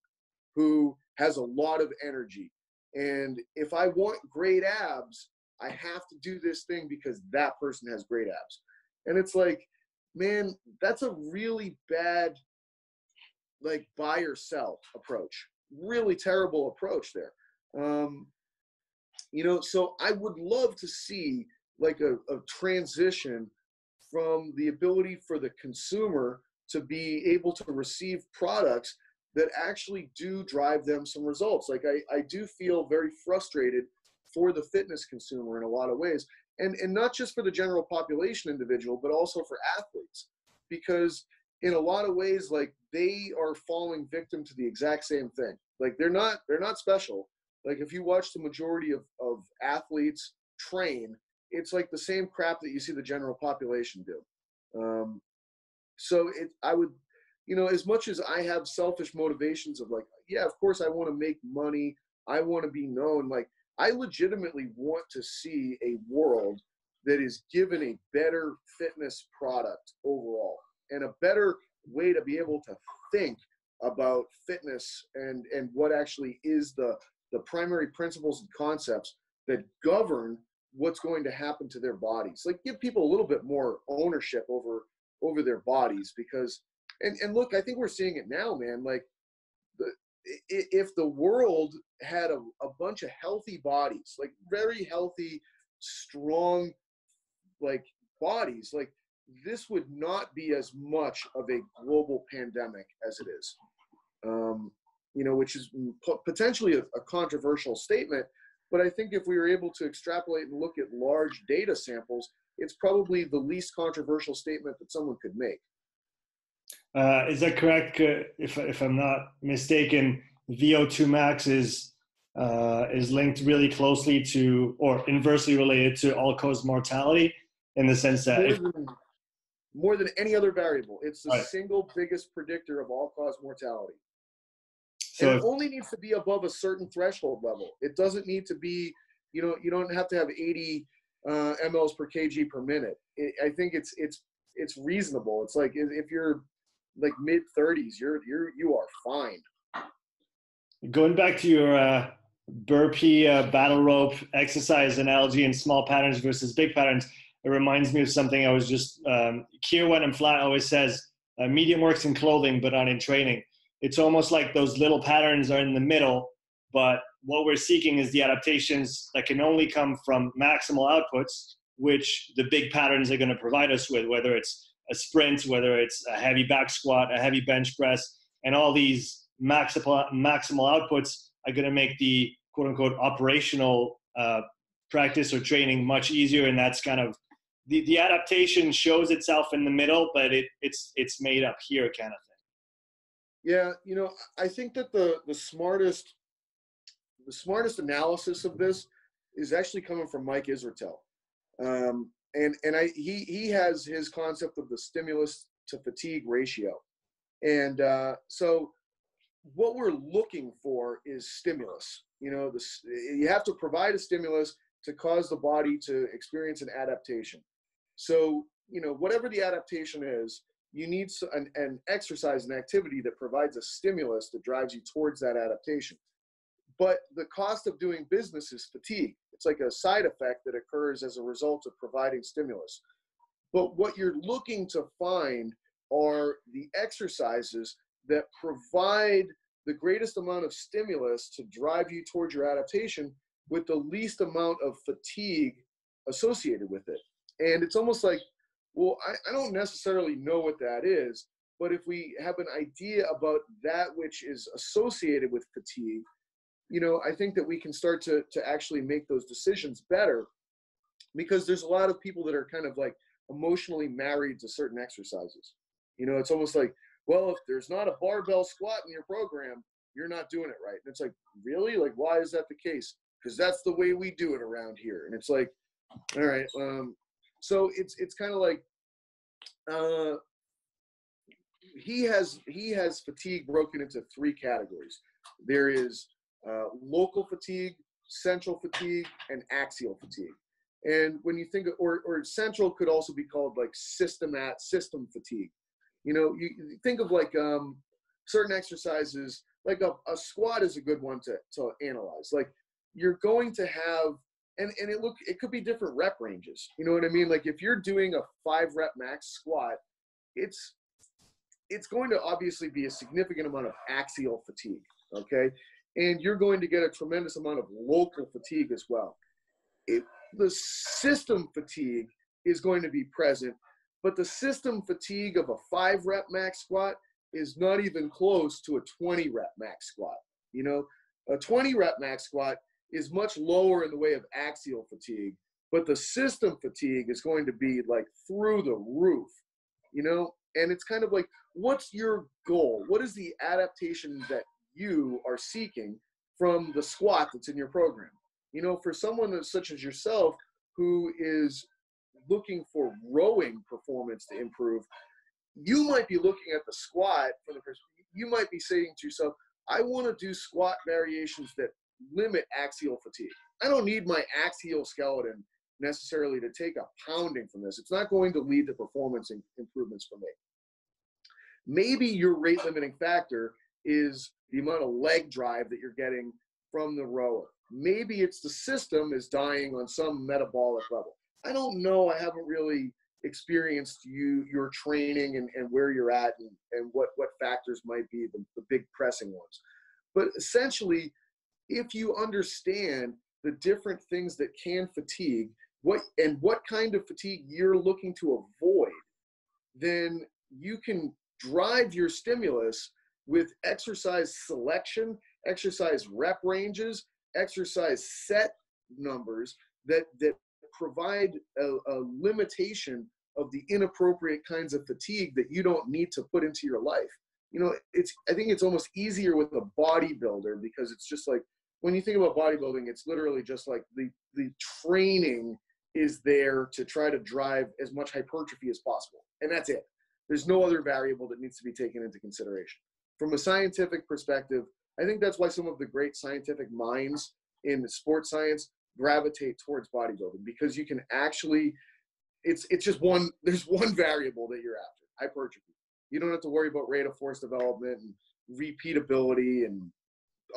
who has a lot of energy. And if I want great abs, I have to do this thing because that person has great abs. And it's like, man, that's a really bad, like, buy or sell approach. Really terrible approach there. You know, so I would love to see like a transition from the ability for the consumer to be able to receive products that actually do drive them some results. Like, I do feel very frustrated for the fitness consumer in a lot of ways, and not just for the general population individual, but also for athletes, because in a lot of ways, like, they are falling victim to the exact same thing. Like, they're not special. Like, if you watch the majority of athletes train, it's like the same crap that you see the general population do. So I would, you know, as much as I have selfish motivations of like, yeah, of course I want to make money, I want to be known, like, I legitimately want to see a world that is given a better fitness product overall, and a better way to be able to think about fitness and what actually is the primary principles and concepts that govern what's going to happen to their bodies. Like, give people a little bit more ownership over their bodies, because, and look, I think we're seeing it now, man. Like, if the world had a bunch of healthy bodies, like very healthy, strong, like, bodies, like, this would not be as much of a global pandemic as it is. You know, which is potentially a controversial statement, but I think if we were able to extrapolate and look at large data samples, it's probably the least controversial statement that someone could make. Is that correct? If I'm not mistaken, VO2 max is linked really closely to, or inversely related to, all-cause mortality, in the sense that more than any other variable, it's the right. single biggest predictor of all-cause mortality. So and it only needs to be above a certain threshold level. It doesn't need to be, you know, you don't have to have 80 mLs per kg per minute. I think it's reasonable. It's like, if you're like mid 30s, you are fine. Going back to your burpee battle rope exercise analogy in small patterns versus big patterns, it reminds me of something I was just, Kier When I'm Flat always says, medium works in clothing, but not in training. It's almost like those little patterns are in the middle, but what we're seeking is the adaptations that can only come from maximal outputs, which the big patterns are going to provide us with, whether it's a sprint, whether it's a heavy back squat, a heavy bench press, and all these maximal outputs are going to make the quote unquote operational practice or training much easier. And that's kind of the adaptation shows itself in the middle, but it's made up here kind of thing. Yeah, you know, I think that the smartest analysis of this is actually coming from Mike Israetel. And he has his concept of the stimulus to fatigue ratio. And so what we're looking for is stimulus. You know, you have to provide a stimulus to cause the body to experience an adaptation. So, you know, whatever the adaptation is, you need an exercise, an activity that provides a stimulus that drives you towards that adaptation. But the cost of doing business is fatigue. It's like a side effect that occurs as a result of providing stimulus. But what you're looking to find are the exercises that provide the greatest amount of stimulus to drive you towards your adaptation with the least amount of fatigue associated with it. And it's almost like, well, I don't necessarily know what that is, but if we have an idea about that which is associated with fatigue, you know, I think that we can start to actually make those decisions better, because there's a lot of people that are kind of like emotionally married to certain exercises. You know, it's almost like, well, if there's not a barbell squat in your program, you're not doing it right. And it's like, really? Like, why is that the case? Because that's the way we do it around here. And it's like, all right. So it's kind of like, he has fatigue broken into 3 categories. There is local fatigue, central fatigue, and axial fatigue. And when you think of, or central could also be called like system fatigue. You know, you think of like certain exercises, like a squat is a good one to analyze. Like you're going to have, and it could be different rep ranges. You know what I mean? Like if you're doing a 5 rep max squat, it's going to obviously be a significant amount of axial fatigue, okay? And you're going to get a tremendous amount of local fatigue as well. The system fatigue is going to be present, but the system fatigue of a 5 rep max squat is not even close to a 20 rep max squat. You know, a 20 rep max squat is much lower in the way of axial fatigue, but the system fatigue is going to be like through the roof, you know? And it's kind of like, what's your goal? What is the adaptation that you are seeking from the squat that's in your program? You know, for someone that's such as yourself who is looking for rowing performance to improve, you might be looking at the squat for the first, you might be saying to yourself, I want to do squat variations that limit axial fatigue. I don't need my axial skeleton necessarily to take a pounding from this. It's not going to lead to performance improvements for me. Maybe your rate limiting factor is the amount of leg drive that you're getting from the rower. Maybe it's the system is dying on some metabolic level. I don't know. I haven't really experienced your training and where you're at and what factors might be the big pressing ones. But essentially, if you understand the different things that can fatigue, what kind of fatigue you're looking to avoid, then you can drive your stimulus with exercise selection, exercise rep ranges, exercise set numbers that provide a limitation of the inappropriate kinds of fatigue that you don't need to put into your life. You know, I think it's almost easier with a bodybuilder, because it's just like, when you think about bodybuilding, it's literally just like the training is there to try to drive as much hypertrophy as possible. And that's it. There's no other variable that needs to be taken into consideration. From a scientific perspective, I think that's why some of the great scientific minds in sports science gravitate towards bodybuilding, because you can actually, it's just there's one variable that you're after, hypertrophy. You don't have to worry about rate of force development and repeatability and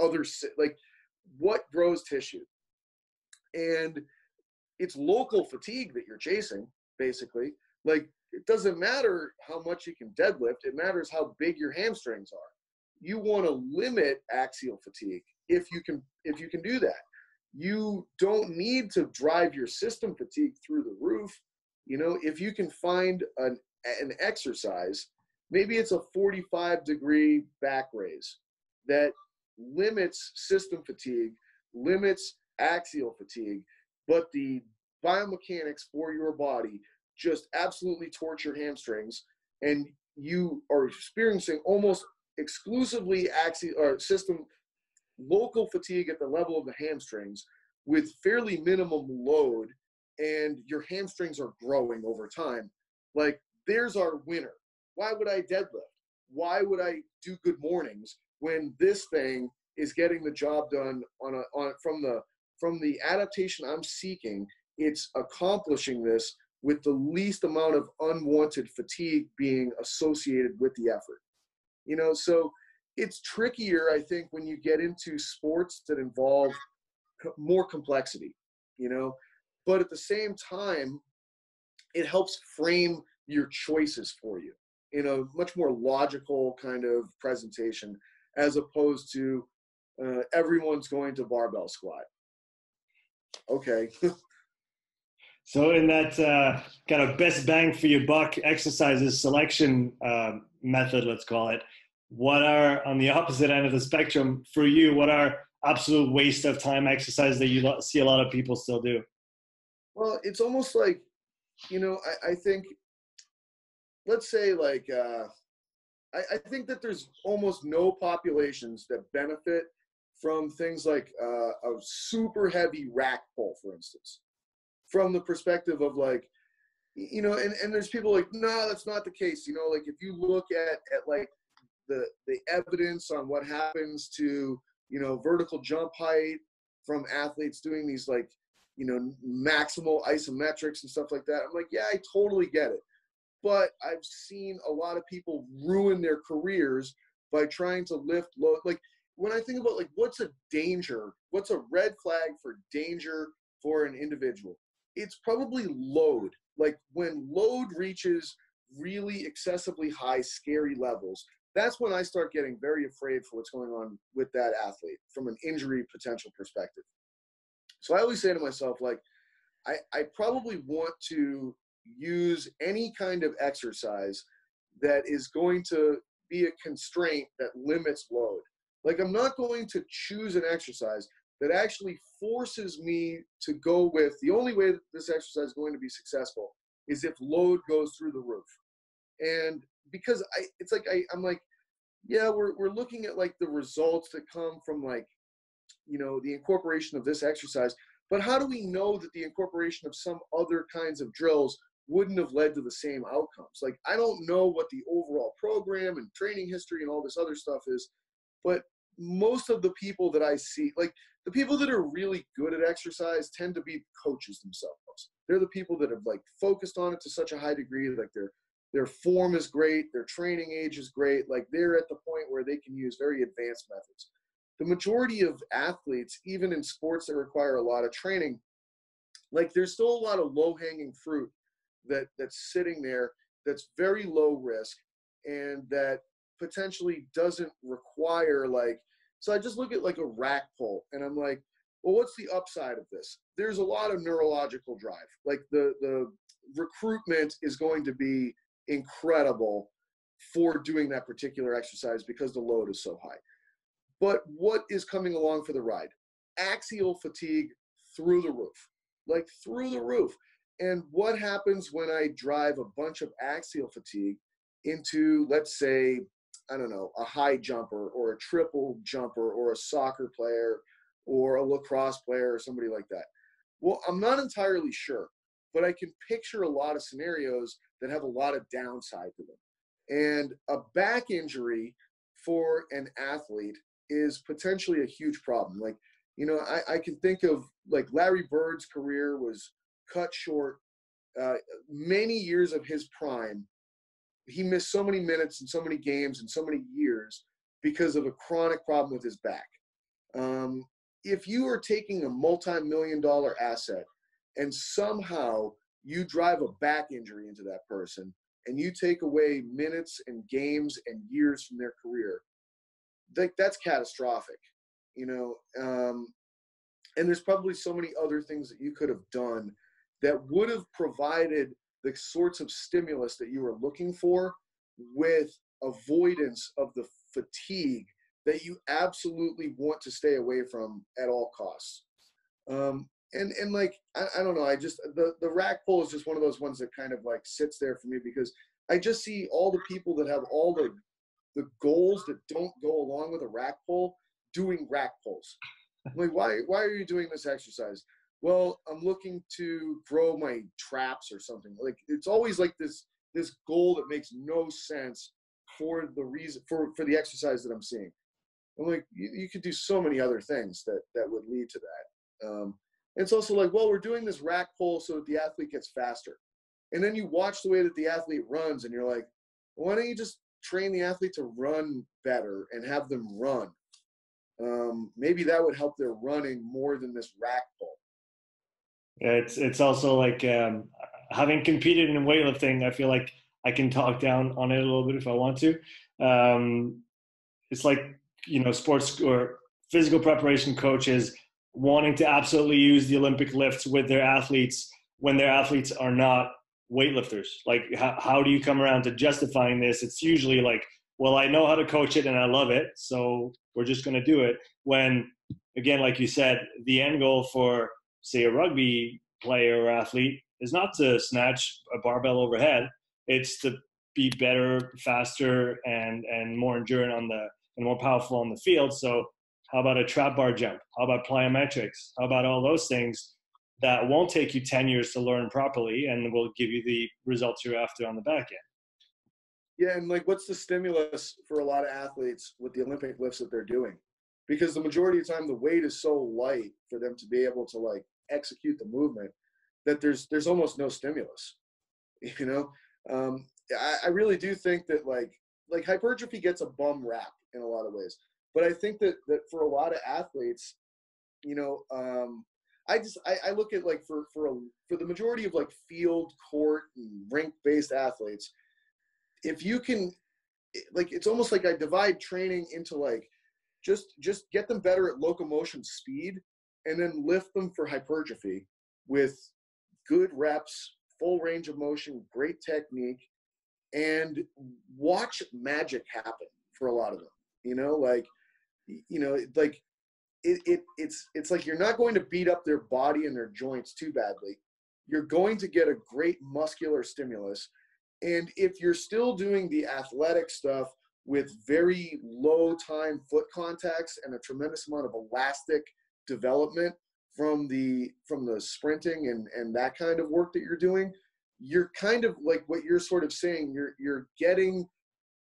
other, like what grows tissue. And it's local fatigue that you're chasing, basically. Like, it doesn't matter how much you can deadlift, it matters how big your hamstrings are. You want to limit axial fatigue if you can do that. You don't need to drive your system fatigue through the roof. You know, if you can find an exercise, maybe it's a 45-degree back raise that limits system fatigue, limits axial fatigue, but the biomechanics for your body just absolutely torch your hamstrings, and you are experiencing almost exclusively axial or system local fatigue at the level of the hamstrings with fairly minimum load, and your hamstrings are growing over time. Like, there's our winner. why would I deadlift? Why would I do good mornings when this thing is getting the job done from the adaptation I'm seeking? It's accomplishing this with the least amount of unwanted fatigue being associated with the effort. You know, so it's trickier, I think, when you get into sports that involve more complexity, you know, but at the same time, it helps frame your choices for you in a much more logical kind of presentation, as opposed to everyone's going to barbell squat. Okay. So in that kind of best bang for your buck exercises selection method, let's call it, what are, on the opposite end of the spectrum for you, what are absolute waste of time exercises that you see a lot of people still do? Well, it's almost like, you know, I think, let's say like, I think that there's almost no populations that benefit from things like a super heavy rack pull, for instance, from the perspective of like, you know, and there's people like, no, that's not the case. You know, like if you look at like the evidence on what happens to, you know, vertical jump height from athletes doing these like, you know, maximal isometrics and stuff like that, I'm like, yeah, I totally get it. But I've seen a lot of people ruin their careers by trying to lift low. Like when I think about like, what's a danger, what's a red flag for danger for an individual? It's probably load. Like when load reaches really excessively high, scary levels, that's when I start getting very afraid for what's going on with that athlete from an injury potential perspective. So I always say to myself, like, I probably want to use any kind of exercise that is going to be a constraint that limits load. Like I'm not going to choose an exercise that actually forces me to go with, the only way that this exercise is going to be successful is if load goes through the roof. And because I'm like, yeah, we're looking at like the results that come from like, you know, the incorporation of this exercise, but how do we know that the incorporation of some other kinds of drills wouldn't have led to the same outcomes? Like, I don't know what the overall program and training history and all this other stuff is, but most of the people that I see, like the people that are really good at exercise tend to be coaches themselves. They're the people that have like focused on it to such a high degree, like their form is great, their training age is great, like they're at the point where they can use very advanced methods. The majority of athletes, even in sports that require a lot of training, like there's still a lot of low-hanging fruit that's sitting there that's very low risk and that potentially doesn't require like, so I just look at like a rack pull and I'm like, well, what's the upside of this? There's a lot of neurological drive. Like the recruitment is going to be incredible for doing that particular exercise because the load is so high. But what is coming along for the ride? Axial fatigue through the roof, like through the roof. And what happens when I drive a bunch of axial fatigue into, let's say, I don't know, a high jumper or a triple jumper or a soccer player or a lacrosse player or somebody like that? Well, I'm not entirely sure, but I can picture a lot of scenarios that have a lot of downside to them. And a back injury for an athlete is potentially a huge problem. Like, you know, I can think of like Larry Bird's career was cut short. Many years of his prime, he missed so many minutes and so many games and so many years because of a chronic problem with his back. If you are taking a multi-million-dollar asset and somehow you drive a back injury into that person and you take away minutes and games and years from their career, that's catastrophic, you know. And there's probably so many other things that you could have done that would have provided the sorts of stimulus that you were looking for with avoidance of the fatigue that you absolutely want to stay away from at all costs. And like, I don't know, I just, the rack pull is just one of those ones that kind of like sits there for me because I just see all the people that have all the goals that don't go along with a rack pull doing rack pulls. I'm like, why are you doing this exercise? Well, I'm looking to grow my traps or something. Like, it's always like this this goal that makes no sense for the reason for the exercise that I'm seeing. I'm like, you could do so many other things that would lead to that. It's also like, well, we're doing this rack pull so that the athlete gets faster. And then you watch the way that the athlete runs and you're like, why don't you just train the athlete to run better and have them run? Maybe that would help their running more than this rack pull. Yeah, it's also like having competed in weightlifting, I feel like I can talk down on it a little bit if I want to. It's like, sports or physical preparation coaches wanting to absolutely use the Olympic lifts with their athletes when their athletes are not weightlifters. Like, how do you come around to justifying this? It's usually like, well, I know how to coach it and I love it, so we're just going to do it. When, again, like you said, the end goal for, say, a rugby player or athlete is not to snatch a barbell overhead. It's to be better, faster, and more endurant and more powerful on the field. So how about a trap bar jump? How about plyometrics? How about all those things that won't take you 10 years to learn properly and will give you the results you're after on the back end? Yeah, and like, what's the stimulus for a lot of athletes with the Olympic lifts that they're doing? Because the majority of the time, the weight is so light for them to be able to like execute the movement that there's almost no stimulus. I really do think that like hypertrophy gets a bum rap in a lot of ways, but I think that for a lot of athletes, I look at like for the majority of like field, court, and rink-based athletes, if you can, like, it's almost like I divide training into like just get them better at locomotion speed and then lift them for hypertrophy with good reps, full range of motion, great technique, and watch magic happen for a lot of them. It's like you're not going to beat up their body and their joints too badly. You're going to get a great muscular stimulus. And if you're still doing the athletic stuff with very low time foot contacts and a tremendous amount of elastic development from the sprinting and that kind of work that you're doing, you're kind of like what you're sort of saying, you're getting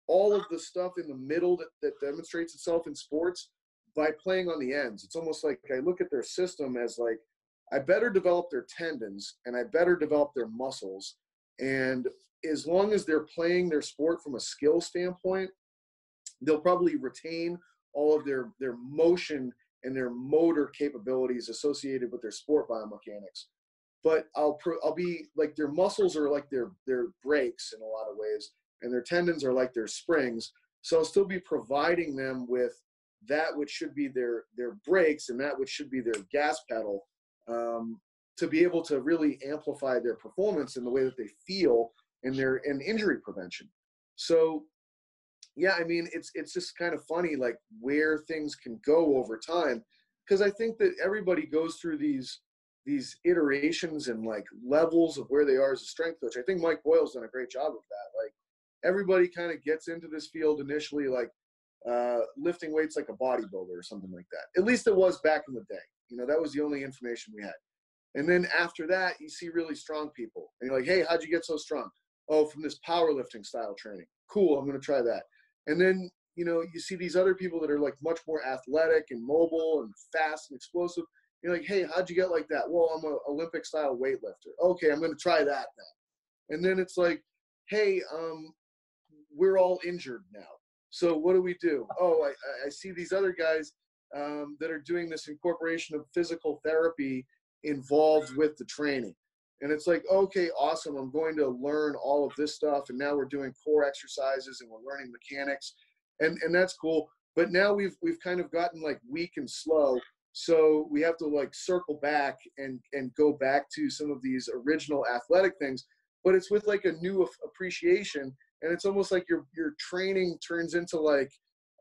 all of the stuff in the middle that demonstrates itself in sports by playing on the ends. It's almost like I look at their system as like, I better develop their tendons and I better develop their muscles. And as long as they're playing their sport from a skill standpoint, they'll probably retain all of their motion and their motor capabilities associated with their sport biomechanics. But I'll be like, their muscles are like their brakes in a lot of ways, and their tendons are like their springs. So I'll still be providing them with that which should be their brakes and that which should be their gas pedal, to be able to really amplify their performance in the way that they feel and injury prevention. So yeah, I mean, it's just kind of funny, like, where things can go over time, because I think that everybody goes through these iterations and like levels of where they are as a strength coach. I think Mike Boyle's done a great job of that. Like, everybody kind of gets into this field initially like lifting weights like a bodybuilder or something like that. At least it was back in the day. That was the only information we had. And then after that, you see really strong people. And you're like, hey, how'd you get so strong? Oh, from this powerlifting style training. Cool, I'm going to try that. And then, you see these other people that are like much more athletic and mobile and fast and explosive. You're like, hey, how'd you get like that? Well, I'm an Olympic style weightlifter. Okay, I'm going to try that now. And then it's like, hey, we're all injured now. So what do we do? Oh, I see these other guys that are doing this incorporation of physical therapy involved with the training. And it's like, okay, awesome. I'm going to learn all of this stuff. And now we're doing core exercises and we're learning mechanics. And that's cool. But now we've kind of gotten like weak and slow. So we have to like circle back and go back to some of these original athletic things. But it's with like a new appreciation. And it's almost like your training turns into like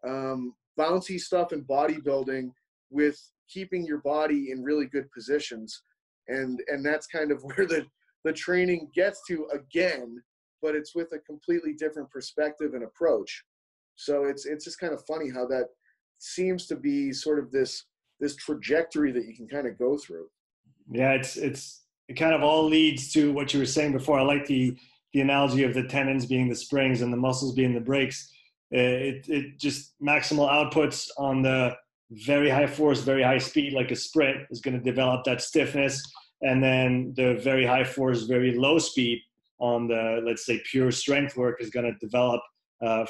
bouncy stuff and bodybuilding with keeping your body in really good positions. And that's kind of where the training gets to again, but it's with a completely different perspective and approach. So it's just kind of funny how that seems to be sort of this trajectory that you can kind of go through. Yeah, it kind of all leads to what you were saying before. I like the the analogy of the tendons being the springs and the muscles being the brakes. It just maximal outputs on the very high force, very high speed, like a sprint, is going to develop that stiffness. And then the very high force, very low speed on the, let's say, pure strength work is going to develop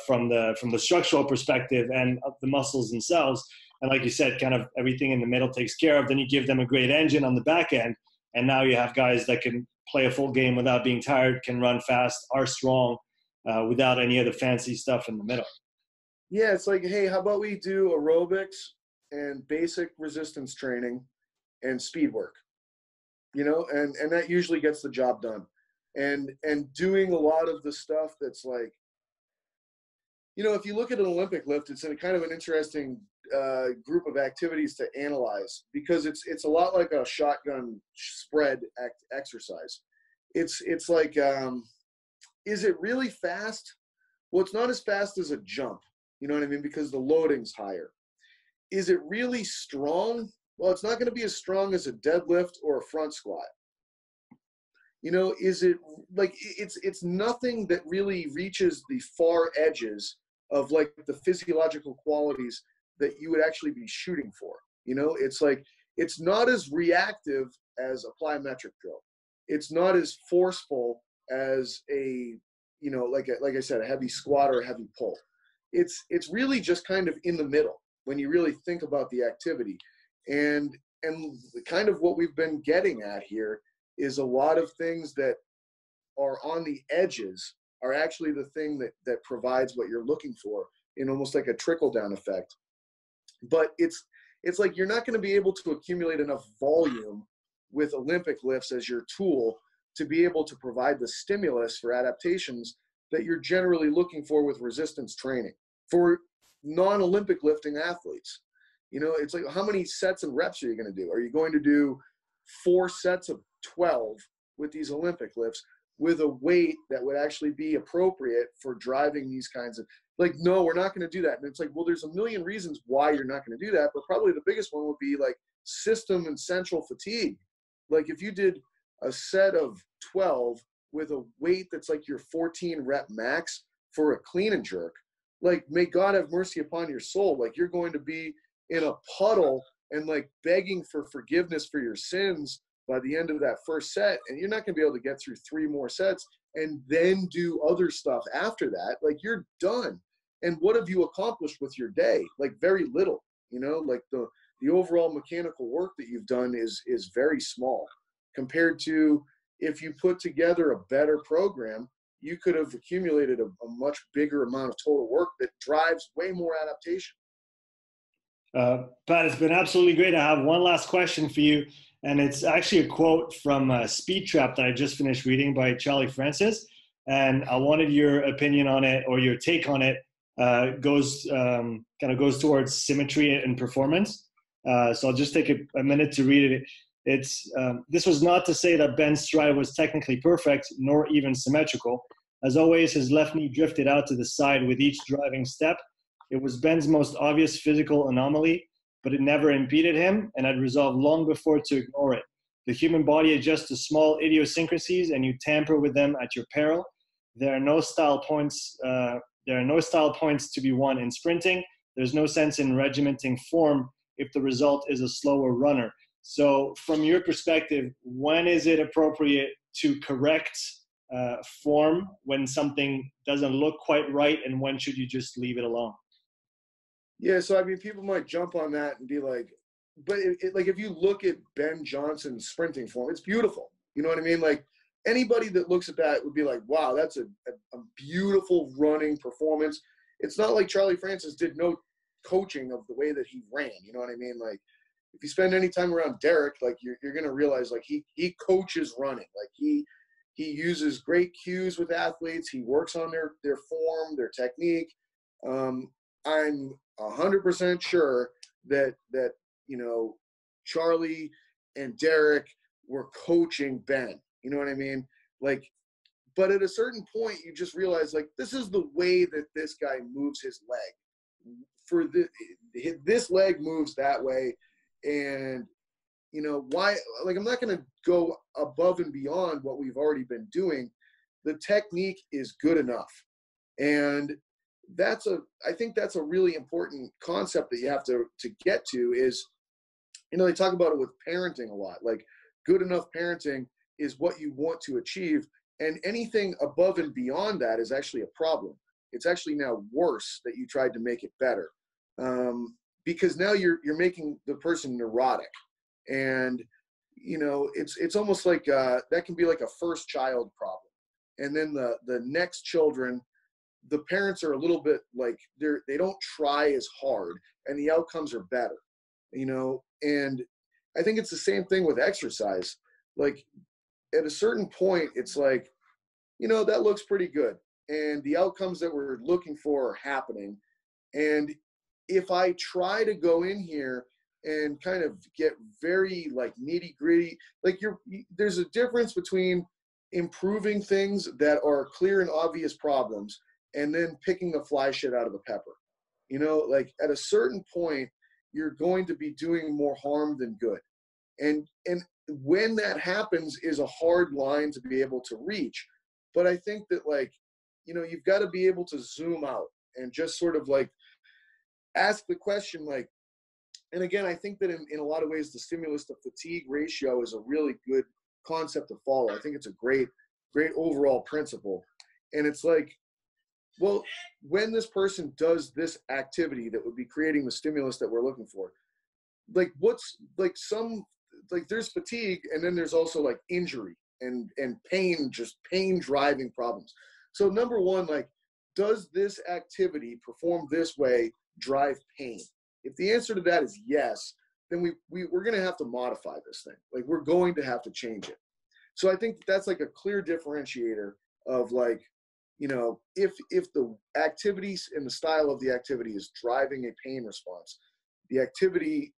from the structural perspective and of the muscles themselves. And like you said, kind of everything in the middle takes care of. Then you give them a great engine on the back end, and now you have guys that can play a full game without being tired, can run fast, are strong, without any of the fancy stuff in the middle. Yeah, it's like, hey, how about we do aerobics and basic resistance training and speed work, you know, and that usually gets the job done. And doing a lot of the stuff that's like, you know, if you look at an Olympic lift, it's in a kind of an interesting group of activities to analyze, because it's a lot like a shotgun spread exercise. It's like, is it really fast? Well, it's not as fast as a jump, you know what I mean? Because the loading's higher. Is it really strong? Well, it's not going to be as strong as a deadlift or a front squat. You know, is it like, it's nothing that really reaches the far edges of like the physiological qualities that you would actually be shooting for. You know, it's like, it's not as reactive as a plyometric drill. It's not as forceful as a, you know, like I said, a heavy squat or a heavy pull. It's really just kind of in the middle when you really think about the activity. And kind of what we've been getting at here is a lot of things that are on the edges are actually the thing that provides what you're looking for in almost like a trickle down effect. But it's like, you're not going to be able to accumulate enough volume with Olympic lifts as your tool to be able to provide the stimulus for adaptations that you're generally looking for with resistance training for non-Olympic lifting athletes. You know, it's like, how many sets and reps are you going to do? Are you going to do 4 sets of 12 with these Olympic lifts with a weight that would actually be appropriate for driving these kinds of, like, no, we're not going to do that. And it's like, well, there's a million reasons why you're not going to do that, but probably the biggest one would be like system and central fatigue. Like if you did a set of 12 with a weight that's like your 14 rep max for a clean and jerk, like, may God have mercy upon your soul. Like, you're going to be in a puddle and like begging for forgiveness for your sins by the end of that first set. And you're not going to be able to get through 3 more sets and then do other stuff after that. Like, you're done. And what have you accomplished with your day? Like, very little, you know, like the overall mechanical work that you've done is very small compared to if you put together a better program, you could have accumulated a much bigger amount of total work that drives way more adaptation. Pat, it's been absolutely great. I have one last question for you, and it's actually a quote from Speed Trap that I just finished reading by Charlie Francis, and I wanted your opinion on it or your take on it. Goes towards symmetry and performance. So I'll just take a minute to read it. This was not to say that Ben's stride was technically perfect, nor even symmetrical. As always, his left knee drifted out to the side with each driving step. It was Ben's most obvious physical anomaly, but it never impeded him, and I'd resolved long before to ignore it. The human body adjusts to small idiosyncrasies, and you tamper with them at your peril. There are no style points to be won in sprinting. There's no sense in regimenting form if the result is a slower runner. So from your perspective, when is it appropriate to correct form when something doesn't look quite right, and when should you just leave it alone? Yeah, so I mean, people might jump on that and be like, but like, if you look at Ben Johnson's sprinting form, it's beautiful. You know what I mean? Like, anybody that looks at that would be like, wow, that's a beautiful running performance. It's not like Charlie Francis did no coaching of the way that he ran. You know what I mean? Like, if you spend any time around Derek, like, you're going to realize, like, he coaches running. Like, he uses great cues with athletes. He works on their form, their technique. I'm 100% sure that, you know, Charlie and Derek were coaching Ben. You know what I mean? Like, but at a certain point, you just realize, like, this is the way that this guy moves his leg. For this leg moves that way. And, you know, why, like, I'm not going to go above and beyond what we've already been doing the technique is good enough. And I think that's a really important concept that you have to get to is, they talk about it with parenting a lot. Like, good enough parenting is what you want to achieve. And anything above and beyond that is actually a problem. It's actually now worse that you tried to make it better. Because now you're making the person neurotic. And, it's almost like that can be like a first child problem. And then the next children, the parents are a little bit like they don't try as hard and the outcomes are better, and I think it's the same thing with exercise. Like, at a certain point, it's like, that looks pretty good and the outcomes that we're looking for are happening. And if I try to go in here and kind of get very like nitty gritty, like there's a difference between improving things that are clear and obvious problems and then picking the fly shit out of the pepper. Like, at a certain point, you're going to be doing more harm than good. And when that happens is a hard line to be able to reach. But I think that, like, you've got to be able to zoom out and just sort of like ask the question, like, and again, I think that in a lot of ways, the stimulus to fatigue ratio is a really good concept to follow. I think it's a great overall principle. And it's like, well, when this person does this activity that would be creating the stimulus that we're looking for, like, what's like there's fatigue, and then there's also like injury and pain, just pain driving problems. So number one, like, does this activity perform this way drive pain? If the answer to that is yes, then we're going to have to modify this thing. Like, we're going to have to change it. So I think that's like a clear differentiator of, like, if the activities and the style of the activity is driving a pain response, the activity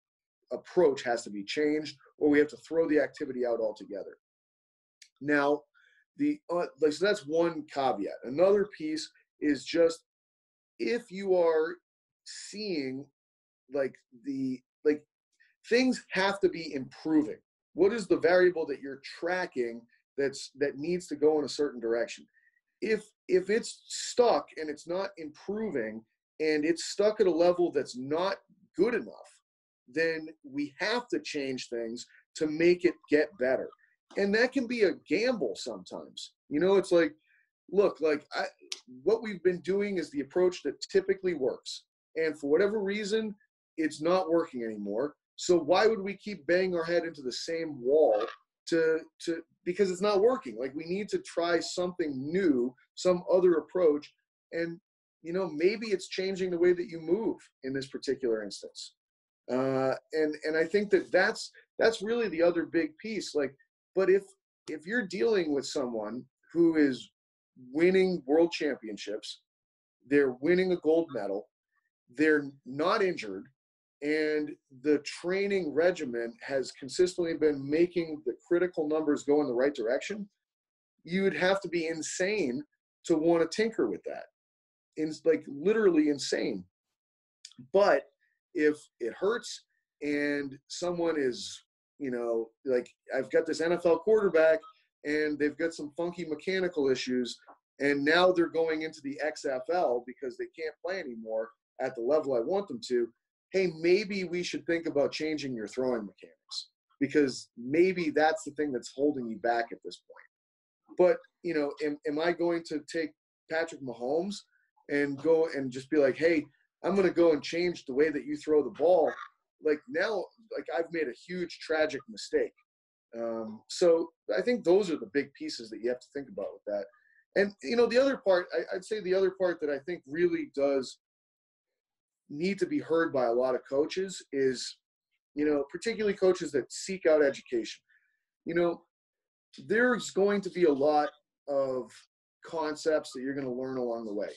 approach has to be changed, or we have to throw the activity out altogether. Now, so that's one caveat. Another piece is just, if you are seeing things have to be improving. What is the variable that you're tracking that needs to go in a certain direction? If it's stuck and it's not improving and it's stuck at a level that's not good enough, then we have to change things to make it get better. And that can be a gamble sometimes. It's like, look, like, what we've been doing is the approach that typically works. And for whatever reason, it's not working anymore. So why would we keep banging our head into the same wall because it's not working? Like, we need to try something new, some other approach. And, maybe it's changing the way that you move in this particular instance. And I think that's really the other big piece. Like, but if you're dealing with someone who is winning world championships, they're winning a gold medal, they're not injured, and the training regimen has consistently been making the critical numbers go in the right direction, you would have to be insane to want to tinker with that. It's like literally insane. But if it hurts and someone is, like, I've got this NFL quarterback and they've got some funky mechanical issues, and now they're going into the XFL because they can't play anymore at the level I want them to, hey, maybe we should think about changing your throwing mechanics, because maybe that's the thing that's holding you back at this point. But, am I going to take Patrick Mahomes and go and just be like, hey, I'm going to go and change the way that you throw the ball? Like, now, like, I've made a huge tragic mistake. So I think those are the big pieces that you have to think about with that. And, the other part, I'd say the other part that I think really does need to be heard by a lot of coaches is, particularly coaches that seek out education. There's going to be a lot of concepts that you're going to learn along the way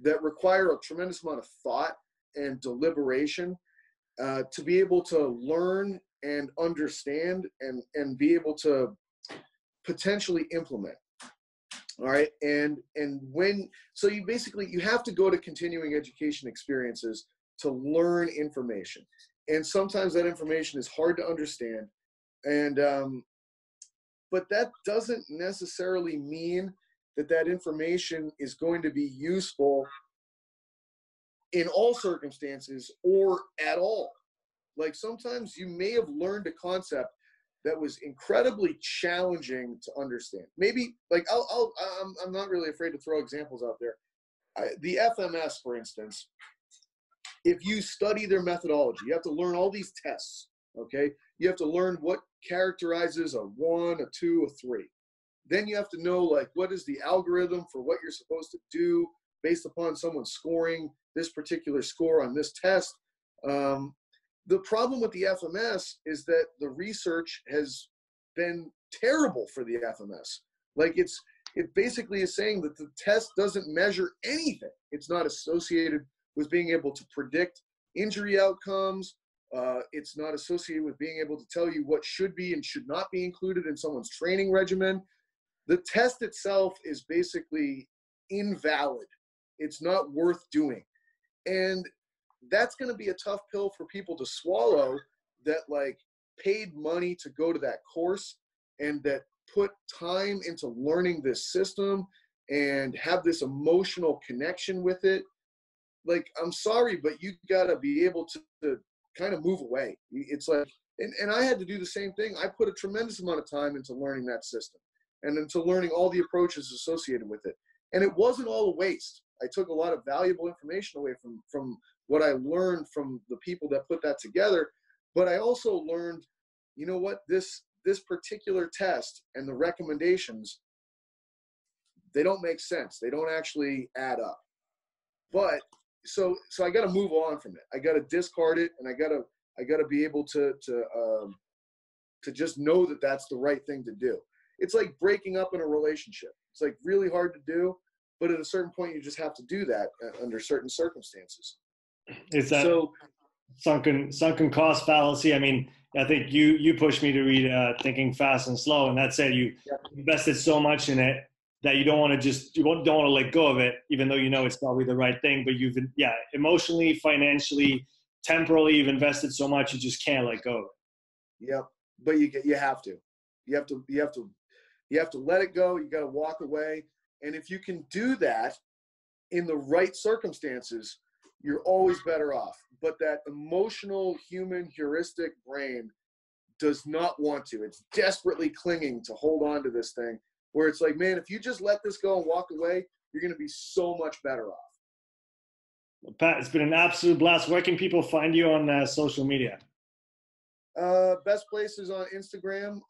that require a tremendous amount of thought and deliberation to be able to learn and understand and be able to potentially implement. All right. And so you have to go to continuing education experiences to learn information. And sometimes that information is hard to understand. And, but that doesn't necessarily mean that information is going to be useful in all circumstances or at all. Like sometimes you may have learned a concept that was incredibly challenging to understand. Maybe like I'm not really afraid to throw examples out there. The FMS, for instance, if you study their methodology, you have to learn all these tests, okay? You have to learn what characterizes a 1, a 2, a 3. Then you have to know, like, what is the algorithm for what you're supposed to do based upon someone scoring this particular score on this test. The problem with the FMS is that the research has been terrible for the FMS. Like it basically is saying that the test doesn't measure anything. It's not associated with being able to predict injury outcomes. It's not associated with being able to tell you what should be and should not be included in someone's training regimen. The test itself is basically invalid. It's not worth doing. And that's going to be a tough pill for people to swallow that like paid money to go to that course and that put time into learning this system and have this emotional connection with it. Like, I'm sorry, but you got to be able to kind of move away. It's like, and I had to do the same thing. I put a tremendous amount of time into learning that system and into learning all the approaches associated with it. And it wasn't all a waste. I took a lot of valuable information away from what I learned from the people that put that together. But I also learned, you know what, this particular test and the recommendations, they don't make sense. They don't actually add up. But so I got to move on from it. I got to discard it, and I got to be able to just know that that's the right thing to do. It's like breaking up in a relationship. It's like really hard to do, but at a certain point, you just have to do that under certain circumstances. Is that sunken cost fallacy? I mean, I think you pushed me to read Thinking Fast and Slow, and that said you invested so much in it that you don't want to let go of it, even though you know it's probably the right thing. But you've emotionally, financially, temporally, you've invested so much you just can't let go of it. Yep, but you have to. You have to let it go. You got to walk away, and if you can do that in the right circumstances, you're always better off. But that emotional human heuristic brain does not want to. It's desperately clinging to hold on to this thing, where it's like, man, if you just let this go and walk away, you're going to be so much better off. Well, Pat, it's been an absolute blast. Where can people find you on social media? Best place is on Instagram.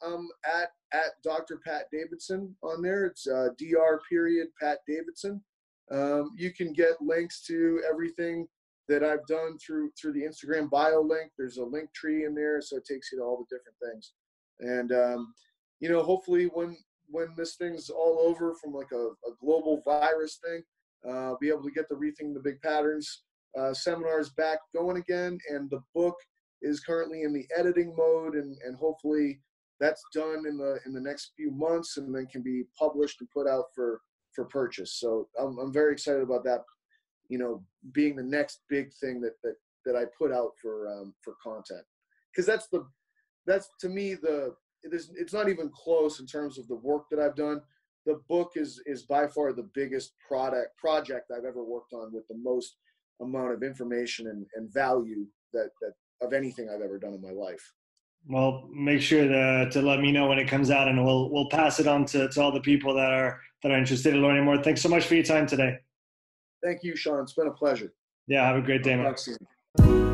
At Dr. Pat Davidson on there. It's Dr. Pat Davidson. You can get links to everything that I've done through the Instagram bio link. There's a link tree in there, so it takes you to all the different things. And hopefully when this thing's all over from like a global virus thing, I'll be able to get the Rethinking the Big Patterns seminars back going again. And the book is currently in the editing mode, and hopefully that's done in the next few months, and then can be published and put out for purchase. So I'm very excited about that, being the next big thing that I put out for content, because that's to me it's not even close in terms of the work that I've done. The book is by far the biggest project I've ever worked on, with the most amount of information and value that of anything I've ever done in my life. Well, make sure to let me know when it comes out, and we'll pass it on to all the people that are interested in learning more. Thanks so much for your time today. Thank you, Sean. It's been a pleasure. Yeah, have a great day, man.